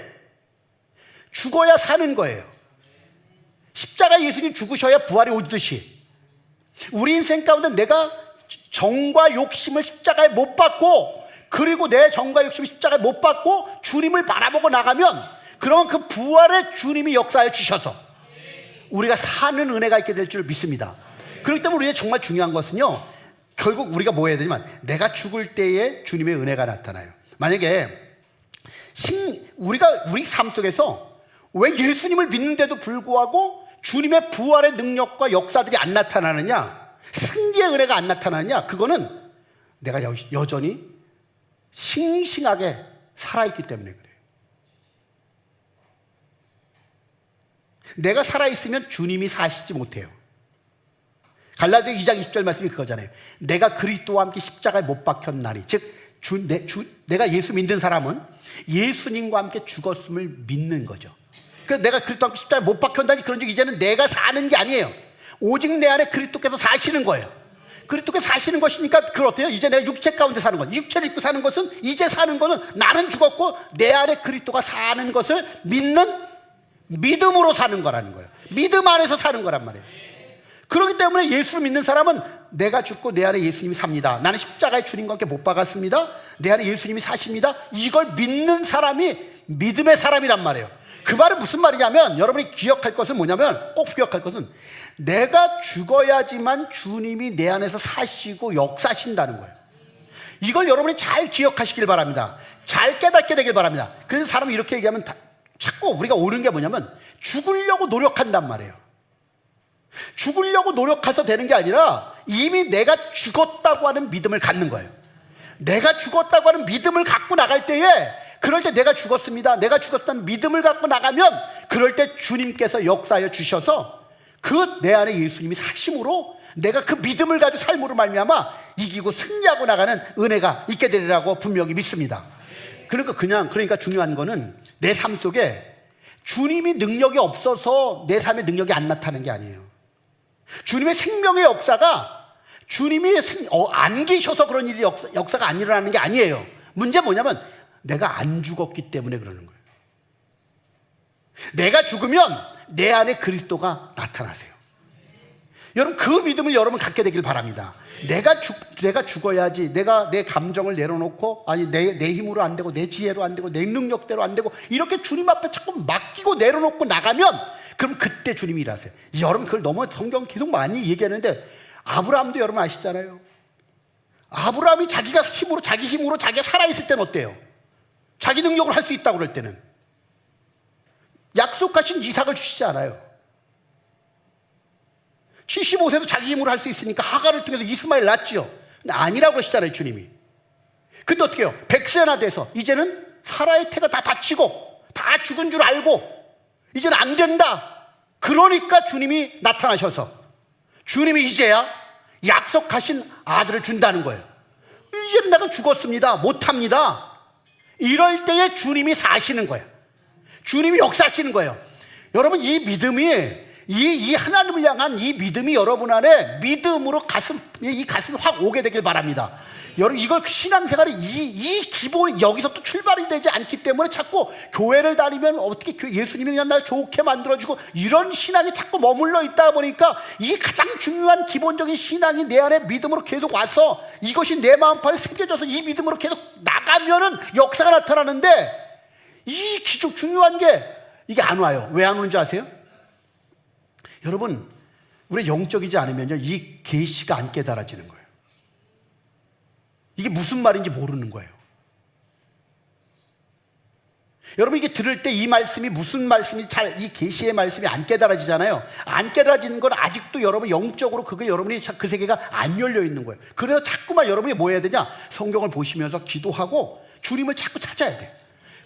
죽어야 사는 거예요. 십자가 예수님 죽으셔야 부활이 오듯이 우리 인생 가운데 내가 정과 욕심을 십자가에 못 박고, 그리고 내 정과 욕심을 십자가에 못 박고 주님을 바라보고 나가면, 그러면 그 부활의 주님이 역사해 주셔서 우리가 사는 은혜가 있게 될 줄 믿습니다. 그렇기 때문에 우리의 정말 중요한 것은요, 결국 우리가 뭐 해야 되냐면, 내가 죽을 때에 주님의 은혜가 나타나요. 만약에 우리 삶 속에서 왜 예수님을 믿는데도 불구하고 주님의 부활의 능력과 역사들이 안 나타나느냐, 승리의 은혜가 안 나타나느냐, 그거는 내가 여전히 싱싱하게 살아있기 때문에 그래요. 내가 살아있으면 주님이 사시지 못해요. 갈라디아 2장 20절 말씀이 그거잖아요. 내가 그리스도와 함께 십자가에 못 박혔나니, 즉 내가 예수 믿는 사람은 예수님과 함께 죽었음을 믿는 거죠. 그래서 내가 그리스도와 함께 십자가에 못 박혔다니, 그런즉 이제는 내가 사는 게 아니에요. 오직 내 안에 그리스도께서 사시는 거예요. 그리스도께서 사시는 것이니까 그걸 어때요? 이제 내가 육체 가운데 사는 것, 육체를 입고 사는 것은, 이제 사는 것은 나는 죽었고 내 안에 그리스도가 사는 것을 믿는 믿음으로 사는 거라는 거예요. 믿음 안에서 사는 거란 말이에요. 그렇기 때문에 예수를 믿는 사람은 내가 죽고 내 안에 예수님이 삽니다. 나는 십자가에 주님과 함께 못 박았습니다. 내 안에 예수님이 사십니다. 이걸 믿는 사람이 믿음의 사람이란 말이에요. 그 말은 무슨 말이냐면, 여러분이 기억할 것은 뭐냐면, 꼭 기억할 것은, 내가 죽어야지만 주님이 내 안에서 사시고 역사하신다는 거예요. 이걸 여러분이 잘 기억하시길 바랍니다. 잘 깨닫게 되길 바랍니다. 그래서 사람이 이렇게 얘기하면 자꾸 우리가 오는 게 뭐냐면, 죽으려고 노력한단 말이에요. 죽으려고 노력해서 되는 게 아니라 이미 내가 죽었다고 하는 믿음을 갖는 거예요. 내가 죽었다고 하는 믿음을 갖고 나갈 때에, 그럴 때 내가 죽었습니다, 내가 죽었다는 믿음을 갖고 나가면, 그럴 때 주님께서 역사하여 주셔서 그 내 안에 예수님이 사심으로 내가 그 믿음을 가지고 삶으로 말미암아 이기고 승리하고 나가는 은혜가 있게 되리라고 분명히 믿습니다. 그러니까 중요한 거는, 내 삶 속에 주님이 능력이 없어서 내 삶에 능력이 안 나타나는 게 아니에요. 주님의 생명의 역사가 주님이 안 계셔서 그런 일이 역사가 안 일어나는 게 아니에요. 문제는 뭐냐면, 내가 안 죽었기 때문에 그러는 거예요. 내가 죽으면 내 안에 그리스도가 나타나세요. 여러분, 그 믿음을 여러분 갖게 되길 바랍니다. 내가 죽어야지, 내가 내 감정을 내려놓고, 아니 내 힘으로 안 되고, 내 지혜로 안 되고, 내 능력대로 안 되고, 이렇게 주님 앞에 자꾸 맡기고 내려놓고 나가면, 그럼 그때 주님이 일하세요. 여러분, 그걸 너무 성경 계속 많이 얘기하는데, 아브라함도 여러분 아시잖아요. 아브라함이 자기 힘으로 자기가 살아있을 때는 어때요? 자기 능력으로 할 수 있다고 그럴 때는 약속하신 이삭을 주시지 않아요. 75세도 자기 힘으로 할 수 있으니까 하갈을 통해서 이스마엘 낳지요. 근데 아니라고 그러시잖아요, 주님이. 근데 어떻게 해요? 100세나 돼서 이제는 사라의 태가 다 다치고 다 죽은 줄 알고 이제는 안 된다. 그러니까 주님이 나타나셔서 주님이 이제야 약속하신 아들을 준다는 거예요. 이제는 내가 죽었습니다, 못합니다. 이럴 때에 주님이 사시는 거예요. 주님이 역사하시는 거예요. 여러분, 이 믿음이, 이 하나님을 향한 이 믿음이 여러분 안에 믿음으로 이 가슴이 확 오게 되길 바랍니다. 여러분, 이걸 신앙생활이 이 기본, 여기서 또 출발이 되지 않기 때문에 자꾸 교회를 다니면 어떻게 예수님이 그냥 날 좋게 만들어주고, 이런 신앙이 자꾸 머물러 있다 보니까 이 가장 중요한 기본적인 신앙이 내 안에 믿음으로 계속 와서 이것이 내 마음판에 새겨져서 이 믿음으로 계속 나가면은 역사가 나타나는데, 이 기적 중요한 게 이게 안 와요. 왜 안 오는 줄 아세요? 여러분, 우리 영적이지 않으면요, 이 계시가 안 깨달아지는 거예요. 이게 무슨 말인지 모르는 거예요. 여러분, 이게 들을 때 이 말씀이 무슨 말씀이 이 계시의 말씀이 안 깨달아지잖아요. 안 깨달아지는 건 아직도 여러분 영적으로 여러분이 그 세계가 안 열려 있는 거예요. 그래서 자꾸만 여러분이 뭐 해야 되냐? 성경을 보시면서 기도하고 주님을 자꾸 찾아야 돼요.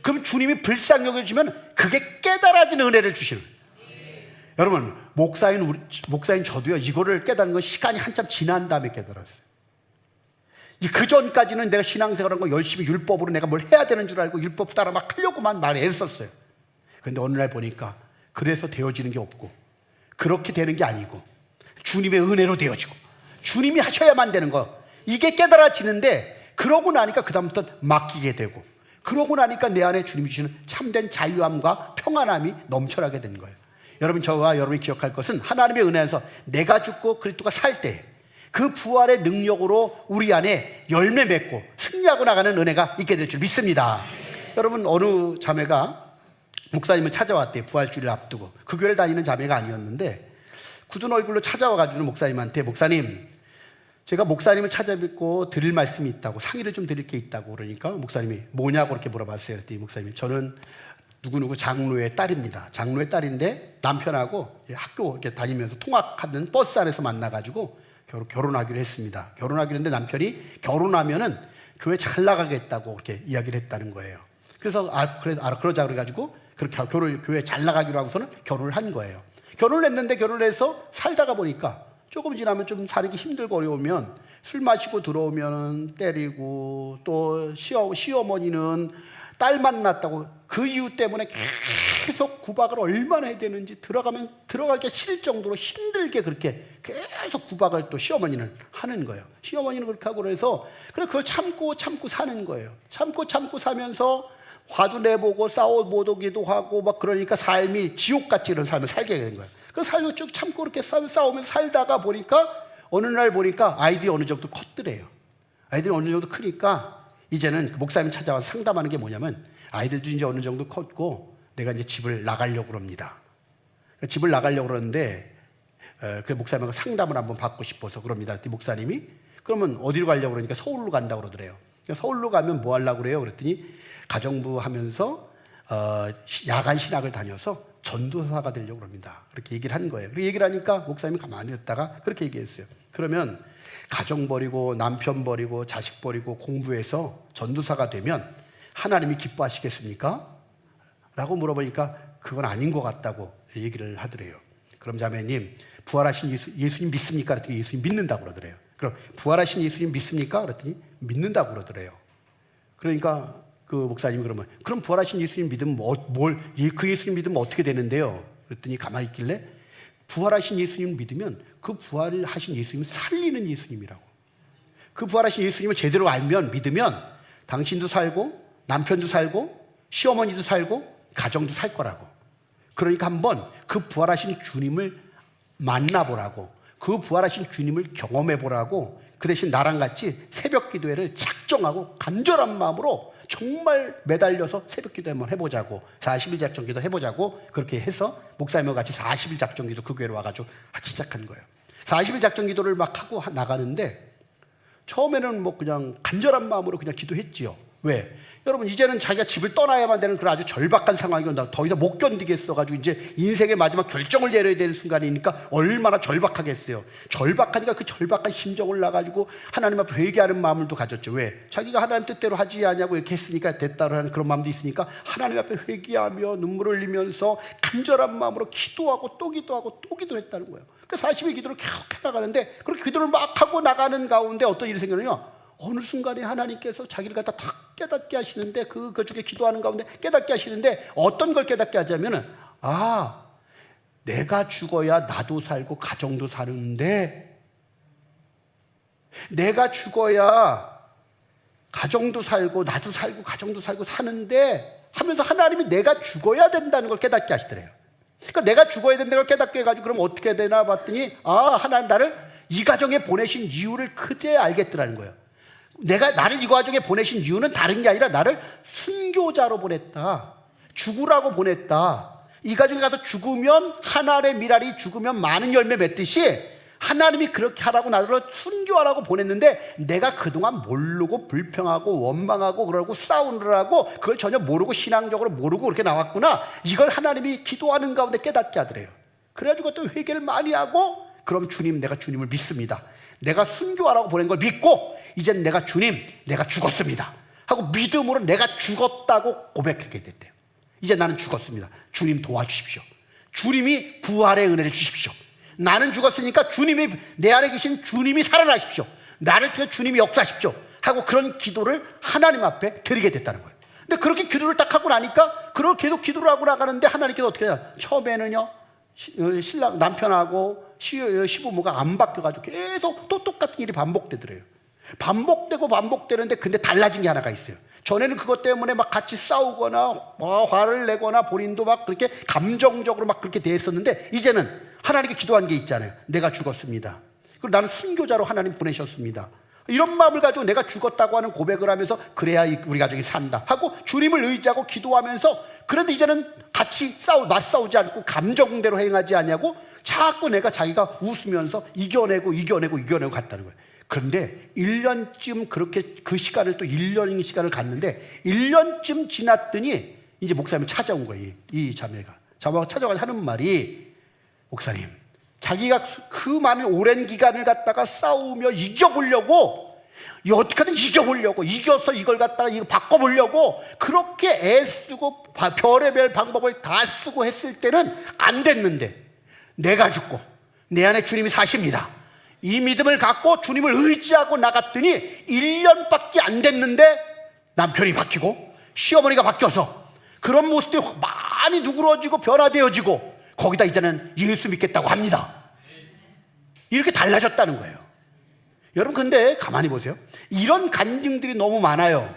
그럼 주님이 불쌍히 여겨주면 그게 깨달아지는 은혜를 주시는 거예요. 여러분, 목사인 저도요, 이거를 깨닫는 건 시간이 한참 지난 다음에 깨달았어요. 그 전까지는 내가 신앙생활한 거 열심히 율법으로 내가 뭘 해야 되는 줄 알고 율법 따라 막 하려고만 애를 썼어요. 그런데 어느 날 보니까 그래서 되어지는 게 없고, 그렇게 되는 게 아니고 주님의 은혜로 되어지고 주님이 하셔야만 되는 거, 이게 깨달아지는데, 그러고 나니까 그 다음부터 맡기게 되고, 그러고 나니까 내 안에 주님이 주시는 참된 자유함과 평안함이 넘쳐나게 되는 거예요. 여러분, 저와 여러분이 기억할 것은 하나님의 은혜 안에서 내가 죽고 그리스도가 살 때 그 부활의 능력으로 우리 안에 열매 맺고 승리하고 나가는 은혜가 있게 될 줄 믿습니다. 여러분, 어느 자매가 목사님을 찾아왔대요. 부활주일을 앞두고. 그 교회를 다니는 자매가 아니었는데 굳은 얼굴로 찾아와가지고 목사님한테, 목사님, 제가 목사님을 찾아뵙고 드릴 말씀이 있다고, 상의를 좀 드릴 게 있다고. 그러니까 목사님이 뭐냐고 그렇게 물어봤어요. 그랬더니 목사님이, 저는 누구누구 장로의 딸입니다. 장로의 딸인데 남편하고 학교 이렇게 다니면서 통학하는 버스 안에서 만나가지고 결혼하기로 했습니다. 결혼하기로 했는데 남편이 결혼하면은 교회 잘 나가겠다고 그렇게 이야기를 했다는 거예요. 그래서 그러자 그래가지고 그렇게 교회 잘 나가기로 하고서는 결혼을 한 거예요. 결혼을 했는데 결혼을 해서 살다가 보니까 조금 지나면 좀 살기 힘들고 어려우면 술 마시고 들어오면 때리고, 또 시어머니는 딸 만났다고 그 이유 때문에 계속 구박을 얼마나 해야 되는지 들어가기 싫을 정도로 힘들게 그렇게 계속 구박을 또 시어머니는 하는 거예요. 시어머니는 그렇게 하고 그래서 그걸 참고 사는 거예요. 참고 사면서 화도 내보고 싸워 못 오기도 하고 막 그러니까 삶이 지옥같이 그런 삶을 살게 된 거예요. 그래서 살고 쭉 참고 그렇게 싸우면서 살다가 보니까 어느 날 보니까 아이들이 어느 정도 컸더래요. 아이들이 어느 정도 크니까 이제는 목사님 찾아와서 상담하는 게 뭐냐면, 아이들도 이제 어느 정도 컸고 내가 이제 집을 나가려고 그럽니다. 집을 나가려고 그러는데 그 목사님하고 상담을 한번 받고 싶어서 그럽니다. 그랬더니 목사님이, 그러면 어디로 가려고 그러니까 서울로 간다고 그러더래요. 서울로 가면 뭐 하려고 그래요? 그랬더니 가정부 하면서 야간 신학을 다녀서 전도사가 되려고 합니다. 그렇게 얘기를 하는 거예요. 그렇게 얘기를 하니까 목사님이 가만히 듣다가 그렇게 얘기했어요. 그러면 가정 버리고 남편 버리고 자식 버리고 공부해서 전도사가 되면 하나님이 기뻐하시겠습니까? 라고 물어보니까 그건 아닌 것 같다고 얘기를 하더래요. 그럼 자매님, 부활하신 예수님 믿습니까? 그랬더니 예수님 믿는다고 그러더래요. 그럼 부활하신 예수님 믿습니까? 그랬더니 믿는다고 그러더래요. 그러니까 그 목사님이 그럼 부활하신 예수님 믿으면 그 예수님 믿으면 어떻게 되는데요? 그랬더니 가만히 있길래, 부활하신 예수님 믿으면 그 부활하신 예수님은 살리는 예수님이라고. 그 부활하신 예수님을 제대로 알면, 믿으면 당신도 살고 남편도 살고 시어머니도 살고 가정도 살 거라고. 그러니까 한번 그 부활하신 주님을 만나보라고, 그 부활하신 주님을 경험해보라고, 그 대신 나랑 같이 새벽 기도회를 작정하고 간절한 마음으로 정말 매달려서 새벽 기도 한번 해보자고, 40일 작정 기도 해보자고, 그렇게 해서 목사님과 같이 40일 작정 기도 그 교회로 와가지고 하기 시작한 거예요. 40일 작정 기도를 막 하고 나가는데 처음에는 뭐 그냥 간절한 마음으로 그냥 기도했지요. 왜? 여러분, 이제는 자기가 집을 떠나야만 되는 그런 아주 절박한 상황이고 더 이상 못 견디겠어가지고 이제 인생의 마지막 결정을 내려야 되는 순간이니까 얼마나 절박하겠어요. 절박하니까 그 절박한 심정을 나가지고 하나님 앞에 회개하는 마음을 또 가졌죠. 왜? 자기가 하나님 뜻대로 하지 않냐고 이렇게 했으니까 됐다라는 그런 마음도 있으니까 하나님 앞에 회개하며 눈물을 흘리면서 간절한 마음으로 기도하고 또 기도하고 또 기도했다는 거예요. 그 40일 기도를 계속 해나가는데, 그렇게 기도를 막 하고 나가는 가운데 어떤 일이 생기느냐, 어느 순간에 하나님께서 자기를 갖다 탁 깨닫게 하시는데, 그 중에 기도하는 가운데 깨닫게 하시는데, 어떤 걸 깨닫게 하자면은, 내가 죽어야 나도 살고 가정도 사는데, 내가 죽어야 가정도 살고 나도 살고 가정도 살고 사는데 하면서 하나님이 내가 죽어야 된다는 걸 깨닫게 하시더래요. 그러니까 내가 죽어야 된다는 걸 깨닫게 해가지고 그럼 어떻게 되나 봤더니, 하나님 나를 이 가정에 보내신 이유를 그제 알겠더라는 거예요. 나를 이 가정에 보내신 이유는 다른 게 아니라 나를 순교자로 보냈다. 죽으라고 보냈다. 이 가정에 가서 죽으면 한 알의 밀알이 죽으면 많은 열매 맺듯이 하나님이 그렇게 하라고 나를 순교하라고 보냈는데, 내가 그동안 모르고 불평하고 원망하고 그러고 싸우느라고 그걸 전혀 모르고 신앙적으로 모르고 그렇게 나왔구나. 이걸 하나님이 기도하는 가운데 깨닫게 하더래요. 그래가지고 또 회개를 많이 하고, 그럼 주님, 내가 주님을 믿습니다. 내가 순교하라고 보낸 걸 믿고 이젠 내가 죽었습니다 하고 믿음으로 내가 죽었다고 고백하게 됐대요. 이제 나는 죽었습니다. 주님 도와주십시오. 주님이 부활의 은혜를 주십시오. 나는 죽었으니까 주님이, 내 안에 계신 주님이 살아나십시오. 나를 통해 주님이 역사하십시오 하고 그런 기도를 하나님 앞에 드리게 됐다는 거예요. 근데 그렇게 기도를 딱 하고 나니까, 그렇게 계속 기도를 하고 나가는데 하나님께서 어떻게 해요? 처음에는요, 신랑 남편하고 시부모가 안 바뀌어가지고 계속 또 똑같은 일이 반복되더래요. 반복되고 반복되는데, 근데 달라진 게 하나가 있어요. 전에는 그것 때문에 막 같이 싸우거나 화를 내거나 본인도 막 그렇게 감정적으로 막 그렇게 대했었는데 이제는 하나님께 기도한 게 있잖아요. 내가 죽었습니다. 그리고 나는 순교자로 하나님 보내셨습니다. 이런 마음을 가지고 내가 죽었다고 하는 고백을 하면서 그래야 우리 가족이 산다 하고 주님을 의지하고 기도하면서, 그런데 이제는 같이 맞싸우지 않고 감정대로 행하지 않냐고 자꾸 자기가 웃으면서 이겨내고 갔다는 거예요. 그런데 1년쯤 그렇게 그 시간을 또 1년의 시간을 갔는데 1년쯤 지났더니 이제 목사님이 찾아온 거예요. 이 자매가 찾아가서 하는 말이, 목사님, 자기가 그 많은 오랜 기간을 갖다가 싸우며 이겨보려고, 어떻게든 이겨보려고, 이겨서 이걸 갖다가 이거 바꿔보려고 그렇게 애쓰고 별의별 방법을 다 쓰고 했을 때는 안 됐는데, 내가 죽고 내 안에 주님이 사십니다, 이 믿음을 갖고 주님을 의지하고 나갔더니 1년밖에 안 됐는데 남편이 바뀌고 시어머니가 바뀌어서 그런 모습들이 많이 누그러지고 변화되어지고, 거기다 이제는 예수 믿겠다고 합니다. 이렇게 달라졌다는 거예요. 여러분, 근데 가만히 보세요. 이런 간증들이 너무 많아요.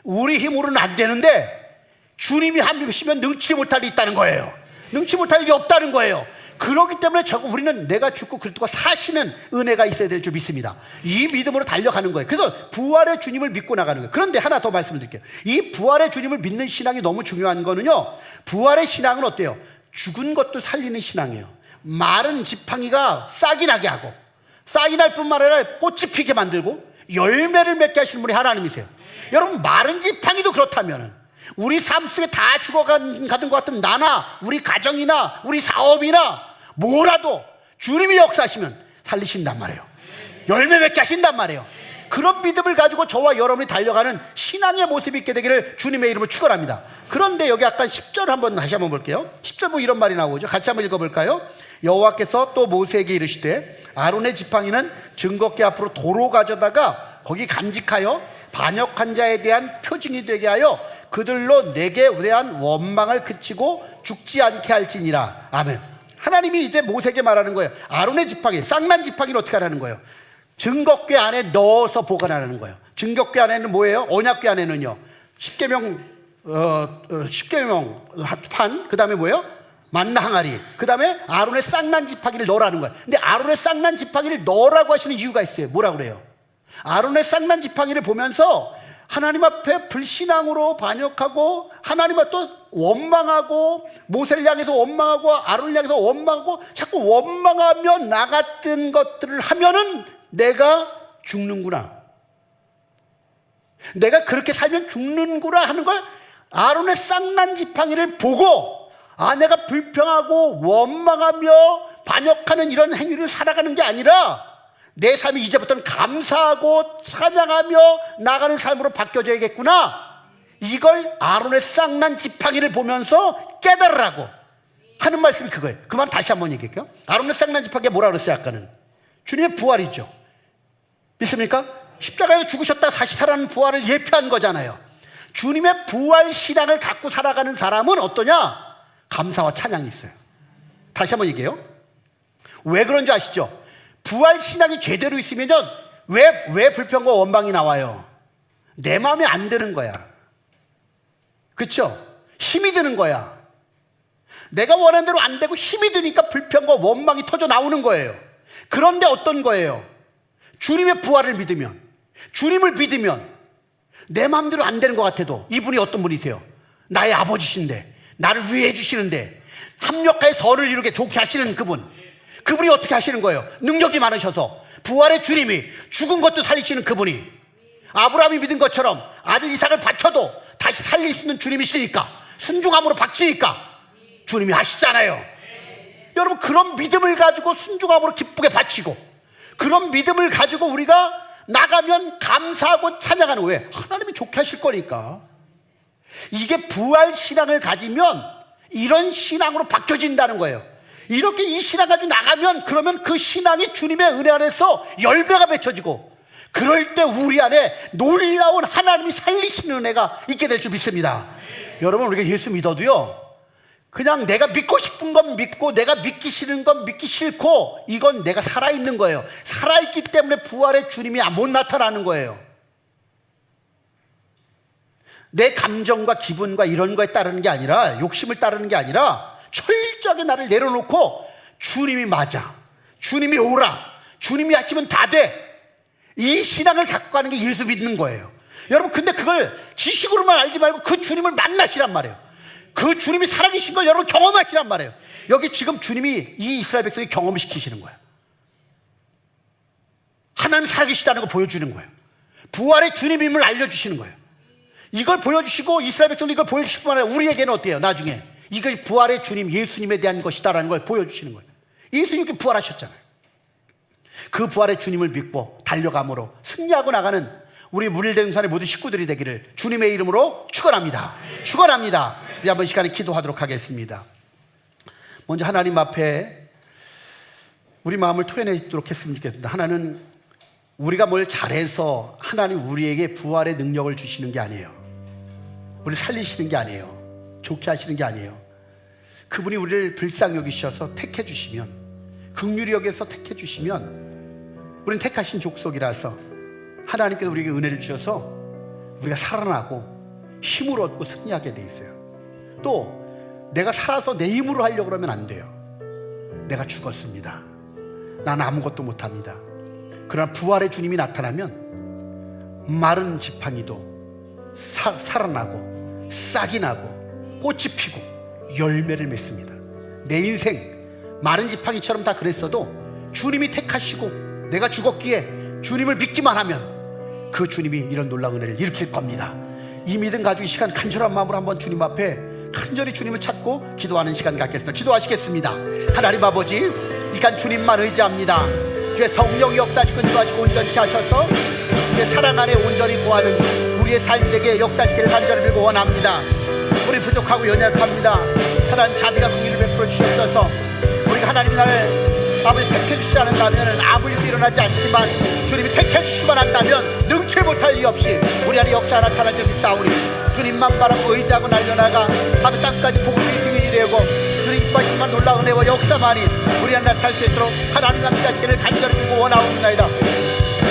우리 힘으로는 안 되는데 주님이 함이시면 능치 못할 일이 있다는 거예요. 능치 못할 일이 없다는 거예요. 그렇기 때문에 우리는 내가 죽고 그리스도가 사시는 은혜가 있어야 될 줄 믿습니다. 이 믿음으로 달려가는 거예요. 그래서 부활의 주님을 믿고 나가는 거예요. 그런데 하나 더 말씀을 드릴게요. 이 부활의 주님을 믿는 신앙이 너무 중요한 거는요, 부활의 신앙은 어때요? 죽은 것도 살리는 신앙이에요. 마른 지팡이가 싹이 나게 하고, 싹이 날 뿐만 아니라 꽃이 피게 만들고 열매를 맺게 하시는 분이 하나님이세요. 여러분, 마른 지팡이도 그렇다면 우리 삶 속에 다 죽어가는 것 같은 나나 우리 가정이나 우리 사업이나 뭐라도 주님이 역사하시면 살리신단 말이에요. 열매 맺게 하신단 말이에요. 그런 믿음을 가지고 저와 여러분이 달려가는 신앙의 모습이 있게 되기를 주님의 이름으로 축원합니다. 그런데 여기 아까 10절 다시 한번 볼게요. 10절 보면 이런 말이 나오죠. 같이 한번 읽어볼까요? 여호와께서 또 모세에게 이르시되 아론의 지팡이는 증거궤 앞으로 도로 가져다가 거기 간직하여 반역한 자에 대한 표징이 되게 하여 그들로 내게 대한 원망을 그치고 죽지 않게 할지니라. 아멘. 하나님이 이제 모세에게 말하는 거예요. 아론의 지팡이, 쌍난 지팡이를 어떻게 하라는 거예요? 증거궤 안에 넣어서 보관하라는 거예요. 증거궤 안에는 뭐예요? 언약궤 안에는요, 십계명 판, 그 다음에 뭐예요? 만나 항아리, 그 다음에 아론의 쌍난 지팡이를 넣으라는 거예요. 근데 아론의 쌍난 지팡이를 넣으라고 하시는 이유가 있어요. 뭐라고 그래요? 아론의 쌍난 지팡이를 보면서 하나님 앞에 불신앙으로 반역하고 하나님 앞에 또 원망하고, 모세를 향해서 원망하고 아론을 향해서 원망하고 자꾸 원망하며 나갔던 것들을 하면은 내가 죽는구나, 내가 그렇게 살면 죽는구나 하는 걸 아론의 쌍난 지팡이를 보고, 아, 내가 불평하고 원망하며 반역하는 이런 행위를 살아가는 게 아니라 내 삶이 이제부터는 감사하고 찬양하며 나가는 삶으로 바뀌어져야겠구나, 이걸 아론의 쌍난 지팡이를 보면서 깨달으라고 하는 말씀이 그거예요. 그 말 다시 한번 얘기할게요. 아론의 쌍난 지팡이가 뭐라 그랬어요? 아까는 주님의 부활이죠. 믿습니까? 십자가에서 죽으셨다가 다시 살아나는 부활을 예표한 거잖아요. 주님의 부활 신앙을 갖고 살아가는 사람은 어떠냐? 감사와 찬양이 있어요. 다시 한번 얘기해요. 왜 그런지 아시죠? 부활 신앙이 제대로 있으면 왜 불평과 원망이 나와요? 내 마음에 안 드는 거야. 그렇죠? 힘이 드는 거야. 내가 원하는 대로 안 되고 힘이 드니까 불평과 원망이 터져 나오는 거예요. 그런데 어떤 거예요? 주님의 부활을 믿으면, 주님을 믿으면 내 마음대로 안 되는 것 같아도 이분이 어떤 분이세요? 나의 아버지신데, 나를 위해 주시는데 합력하여 선을 이루게 좋게 하시는 그분이 어떻게 하시는 거예요? 능력이 많으셔서 부활의 주님이 죽은 것도 살리시는 그분이 아브라함이 믿은 것처럼 아들 이삭을 바쳐도 다시 살릴 수 있는 주님이시니까, 순종함으로 바치니까 주님이 하시잖아요. 여러분, 그런 믿음을 가지고 순종함으로 기쁘게 바치고, 그런 믿음을 가지고 우리가 나가면 감사하고 찬양하는 거예요. 하나님이 좋게 하실 거니까. 이게 부활 신앙을 가지면 이런 신앙으로 바뀌어진다는 거예요. 이렇게 이 신앙 가지고 나가면, 그러면 그 신앙이 주님의 은혜 안에서 열매가 맺혀지고, 그럴 때 우리 안에 놀라운 하나님이 살리시는 은혜가 있게 될 줄 믿습니다. 여러분, 우리가 예수 믿어도요, 그냥 내가 믿고 싶은 건 믿고 내가 믿기 싫은 건 믿기 싫고, 이건 내가 살아있는 거예요. 살아있기 때문에 부활의 주님이 못 나타나는 거예요. 내 감정과 기분과 이런 거에 따르는 게 아니라, 욕심을 따르는 게 아니라 철저하게 나를 내려놓고 주님이 맞아, 주님이 오라, 주님이 하시면 다 돼, 이 신앙을 갖고 가는 게 예수 믿는 거예요. 여러분, 근데 그걸 지식으로만 알지 말고 그 주님을 만나시란 말이에요. 그 주님이 살아계신 걸 여러분 경험하시란 말이에요. 여기 지금 주님이 이 이스라엘 백성이 경험시키시는 거예요. 하나님 살아계시다는 거 보여주는 거예요. 부활의 주님임을 알려주시는 거예요. 이걸 보여주시고 이스라엘 백성도 이걸 보여주실 뿐만 아니라 우리에게는 어때요? 나중에 이것이 부활의 주님 예수님에 대한 것이다라는 걸 보여주시는 거예요. 예수님께 부활하셨잖아요. 그 부활의 주님을 믿고 달려감으로 승리하고 나가는 우리 문일대흥산의 모든 식구들이 되기를 주님의 이름으로 축원합니다. 축원합니다. 우리 한번 시간에 기도하도록 하겠습니다. 먼저 하나님 앞에 우리 마음을 토해내도록 했으면 좋겠습니다. 하나는 우리가 뭘 잘해서 하나님 우리에게 부활의 능력을 주시는 게 아니에요. 우리를 살리시는 게 아니에요. 좋게 하시는 게 아니에요. 그분이 우리를 불쌍히 여기셔서 택해 주시면, 긍휼히 여겨서 택해 주시면 우리는 택하신 족속이라서 하나님께서 우리에게 은혜를 주셔서 우리가 살아나고 힘을 얻고 승리하게 돼 있어요. 또 내가 살아서 내 힘으로 하려고 그러면 안 돼요. 내가 죽었습니다. 난 아무것도 못합니다. 그러나 부활의 주님이 나타나면 마른 지팡이도 살아나고 싹이 나고 꽃이 피고 열매를 맺습니다. 내 인생 마른 지팡이처럼 다 그랬어도 주님이 택하시고 내가 죽었기에 주님을 믿기만 하면 그 주님이 이런 놀라운 은혜를 일으킬 겁니다. 이 믿음 가지고 이 시간 간절한 마음으로 한번 주님 앞에 간절히 주님을 찾고 기도하는 시간 갖겠습니다. 기도하시겠습니다. 하나님 아버지, 이 시간 주님만 의지합니다. 주의 성령이 역사하시고 인도하시고 온전히 하셔서 주의 사랑 안에 온전히 거하는 우리의 삶에게 역사하시기를 간절히 빌고 원합니다. 우리 부족하고 연약합니다. 하나님 자비가 긍휼을 베풀어 주시옵소서. 우리가 하나님이 나를 아버지 택해 주시지 않는다면 아무 일도 일어나지 않지만 주님이 택해 주시기만 한다면 능치 못할 일 없이 우리 안에 역사 나타날 줄 믿사오니 주님만 바라고 의지하고 날려나가 밤의 땅까지 복음의 증인이 되고 주님 기뻐하시는 놀라운 은혜와 역사만이 우리 안에 나타날 수 있도록 하나님 함께 하시기를 간절히 빌고 원하옵나이다.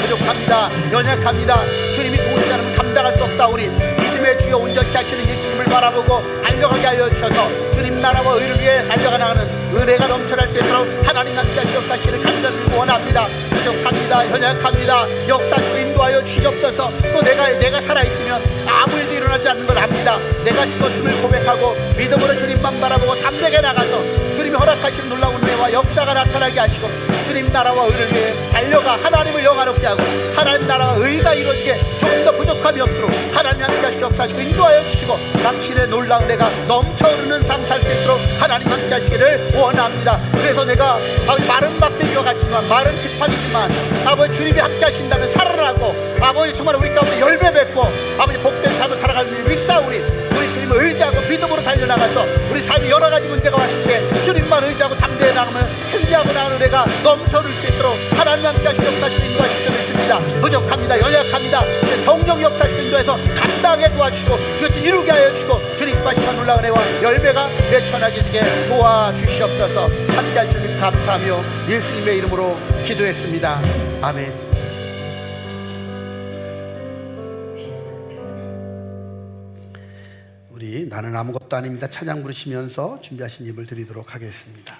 부족합니다. 연약합니다. 주님이 도우시지 않으면 감당할 수 없다오니 믿음의 주여 온전히 하시는 예수님을 바라보고 달려가게 하여 주셔서 주님 나라와 의를 위해 달려가는 은혜가 넘쳐날 수 있도록 하나님 함께 하시기를 간절히 빌고 원합니다. 부족합니다. 연약합니다. 역사하시고 인도하여 주시옵소서. 또 내가 살아있으면 아무 일도 일어나지 않는 걸 압니다. 내가 죽었음을 고백하고 믿음으로 주님만 바라보고 담대하게 나가서 주님이 허락하시는 놀라운 은혜와 역사가 나타나게 하시고 주님 나라와 의를 위해 달려가 하나님을 영화롭게 하고 하나님 나라와 의가 이루어지게 조금 더 부족함이 없도록 하나님 함께 하시고 역사하시고 인도하여 주시고 당신의 놀라운 은혜가 넘쳐흐르는 삶 살 수 있도록 하나님 함께 하시기를 원합니다. 그래서 내가 마른 막대기와 같지만 마른 지팡이지만 아버지 주님이 함께 하신다면 살아나고 아버지 정말 우리 가운데 열매 맺고 아버지 복된 삶을 살아가는 일 믿사오니 우리 주님을 의지하고 믿음으로 달려나가서 우리 삶에 여러 가지 문제가 왔을 때 주님만 의지하고 담대해 나가면 승리하고 나가는 은혜가 넘쳐흐를 수 있도록 하나님 함께 하시고 역사하시고 인도하실 줄 믿습니다. 부족합니다. 연약합니다. 성령 역사하시고 인도해서 감당하게 도와주시고 그것도 이루게 하여 주시고 주님 기뻐하시는 놀라운 은혜와 열매가 내쳐나게 되게 도와주시옵소서. 함께 하실 줄 감사하며 예수님의 이름으로 기도했습니다. 아멘. 우리 나는 아무것도 아닙니다 찬양 부르시면서 준비하신 예물 드리도록 하겠습니다.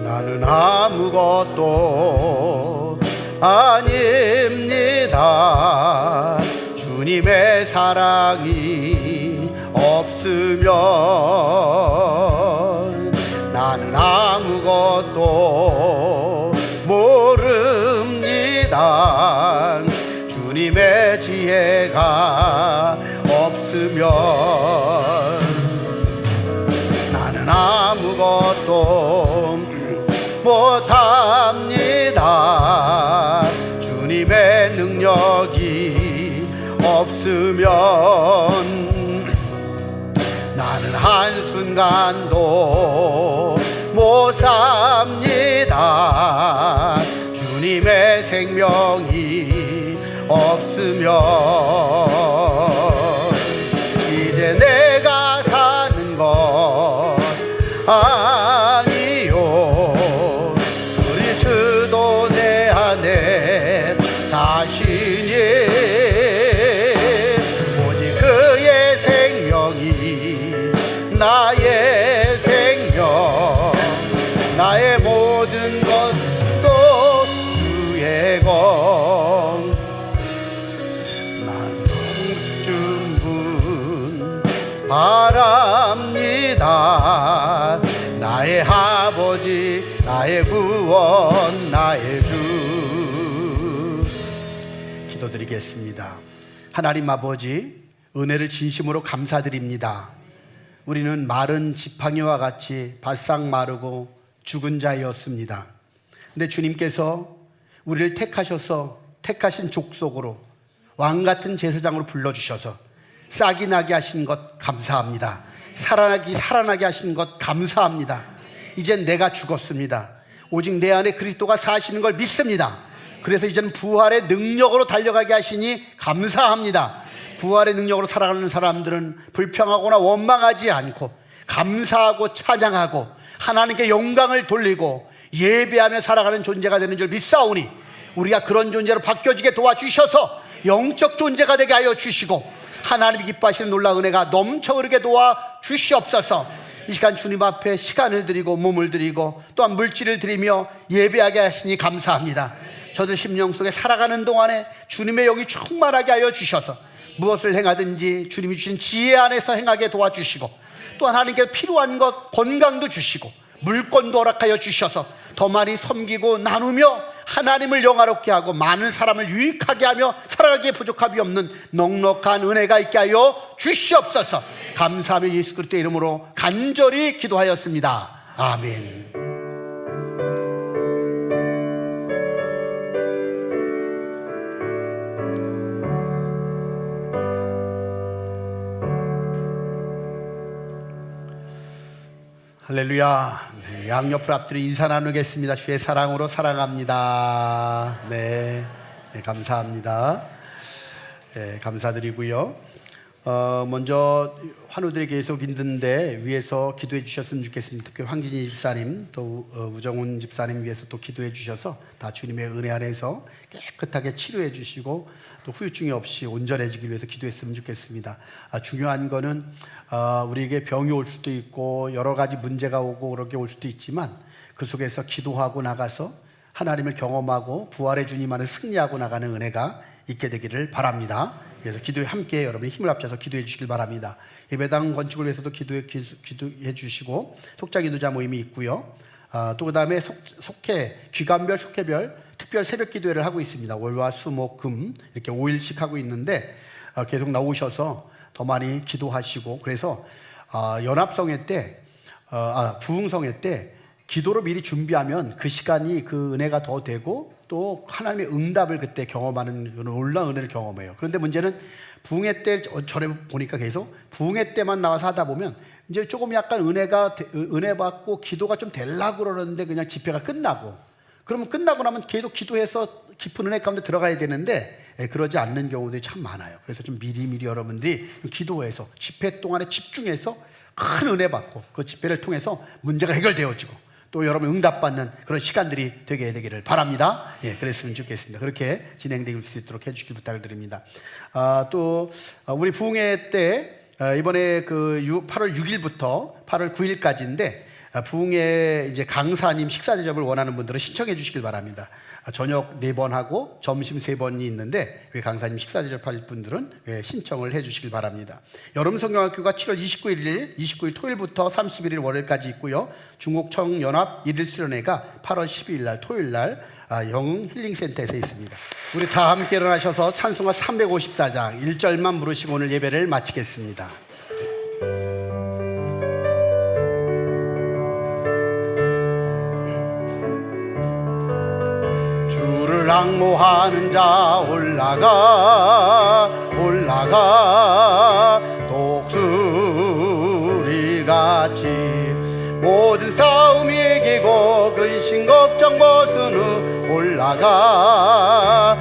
나는 아무것도 아닙니다. 주님의 사랑이 없으면 나는 아무것도 모릅니다. 주님의 지혜가 없으면 나는 아무것도 못합니다. 주님의 능력이 없으면 나는 한순간도 못 삽니다. 주님의 생명이 없으면 이제 내가 사는 아니요 그리스도 내 안에 자신이 오직 그의 생명이 나의 생명 나의 모든 것도 그의 것 난 충분 바랍니다 나의 아버지 나의 구원 나의 주 기도드리겠습니다. 하나님 아버지 은혜를 진심으로 감사드립니다. 우리는 마른 지팡이와 같이 바싹 마르고 죽은 자였습니다. 근데 주님께서 우리를 택하셔서 택하신 족속으로 왕같은 제사장으로 불러주셔서 싹이 나게 하신 것 감사합니다. 살아나게 하신 것 감사합니다. 이젠 내가 죽었습니다. 오직 내 안에 그리스도가 사시는 걸 믿습니다. 그래서 이제는 부활의 능력으로 달려가게 하시니 감사합니다. 부활의 능력으로 살아가는 사람들은 불평하거나 원망하지 않고 감사하고 찬양하고 하나님께 영광을 돌리고 예배하며 살아가는 존재가 되는 줄 믿사오니 우리가 그런 존재로 바뀌어지게 도와주셔서 영적 존재가 되게 하여 주시고 하나님이 기뻐하시는 놀라운 은혜가 넘쳐 흐르게 도와주시옵소서. 이 시간 주님 앞에 시간을 드리고 몸을 드리고 또한 물질을 드리며 예배하게 하시니 감사합니다. 저들 심령 속에 살아가는 동안에 주님의 영이 충만하게 하여 주셔서 무엇을 행하든지 주님이 주신 지혜 안에서 행하게 도와주시고 또한 하나님께 필요한 것 건강도 주시고 물건도 허락하여 주셔서 더 많이 섬기고 나누며 하나님을 영화롭게 하고 많은 사람을 유익하게 하며 살아가기에 부족함이 없는 넉넉한 은혜가 있게 하여 주시옵소서. 감사하며 예수 그리스도의 이름으로 간절히 기도하였습니다. 아멘. 할렐루야. 네, 양옆을 앞뒤로 인사 나누겠습니다. 주의 사랑으로 사랑합니다. 네, 감사합니다. 네, 감사드리고요. 먼저 환우들이 계속 있는데 위에서 기도해 주셨으면 좋겠습니다. 특히 황진희 집사님 또 우정훈 집사님 위해서 또 기도해 주셔서 다 주님의 은혜 안에서 깨끗하게 치료해 주시고 또 후유증이 없이 온전해지기 위해서 기도했으면 좋겠습니다. 중요한 거는 우리에게 병이 올 수도 있고 여러 가지 문제가 오고 그렇게 올 수도 있지만 그 속에서 기도하고 나가서 하나님을 경험하고 부활의 주님 안에 승리하고 나가는 은혜가 있게 되기를 바랍니다. 그래서 기도에 함께 여러분이 힘을 합쳐서 기도해 주시길 바랍니다. 예배당 건축을 위해서도 기도해 주시고 속자기도자 모임이 있고요. 또 그 다음에 기간별 속회별 특별 새벽 기도회를 하고 있습니다. 월화 수목금 이렇게 5일씩 하고 있는데 계속 나오셔서 더 많이 기도하시고 그래서 연합성회 때 부흥성회 때 기도로 미리 준비하면 그 시간이 그 은혜가 더 되고 또 하나님의 응답을 그때 경험하는 놀라운 은혜를 경험해요. 그런데 문제는 부흥회 때 전에 보니까 계속 부흥회 때만 나와서 하다 보면 이제 조금 약간 은혜 받고 기도가 좀 되려고 그러는데 그냥 집회가 끝나고 그러면 끝나고 나면 계속 기도해서 깊은 은혜 가운데 들어가야 되는데 그러지 않는 경우들이 참 많아요. 그래서 좀 미리미리 여러분들이 기도해서 집회 동안에 집중해서 큰 은혜 받고 그 집회를 통해서 문제가 해결되어지고 또 여러분 응답받는 그런 시간들이 되게 되기를 바랍니다. 그랬으면 좋겠습니다. 그렇게 진행될 수 있도록 해주시길 부탁을 드립니다. 또 우리 부흥회 때 이번에 그 8월 6일부터 8월 9일까지인데 부흥회 이제 강사님 식사 대접을 원하는 분들은 신청해 주시길 바랍니다. 저녁 4번 하고 점심 3번이 있는데 강사님 식사 대접할 분들은 신청을 해 주시길 바랍니다. 여름 성경학교가 7월 29일 토요일부터 31일 월요일까지 있고요. 중국청연합 1일 수련회가 8월 12일 날 토요일 날 영흥 힐링센터에서 있습니다. 우리 다 함께 일어나셔서 찬송가 354장 1절만 부르시고 오늘 예배를 마치겠습니다. 주를 앙모하는 자 올라가 독수리같이 모든 싸움 이기고 근심 걱정 벗은 후 올라가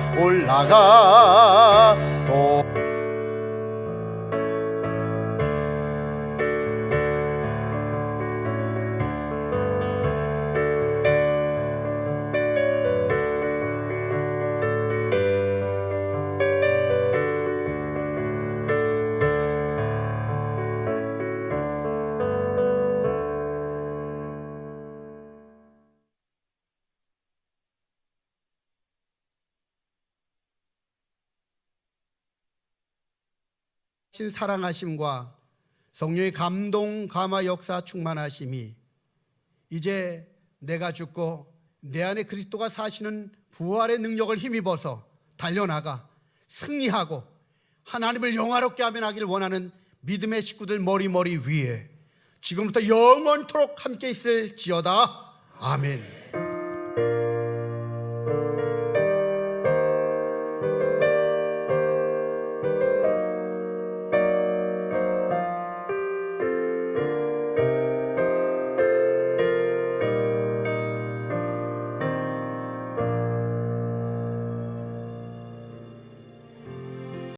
신 사랑하심과 성령의 감동, 감화, 역사 충만하심이 이제 내가 죽고 내 안에 그리스도가 사시는 부활의 능력을 힘입어서 달려나가 승리하고 하나님을 영화롭게 하며 하기를 원하는 믿음의 식구들 머리 위에 지금부터 영원토록 함께 있을지어다. 아멘.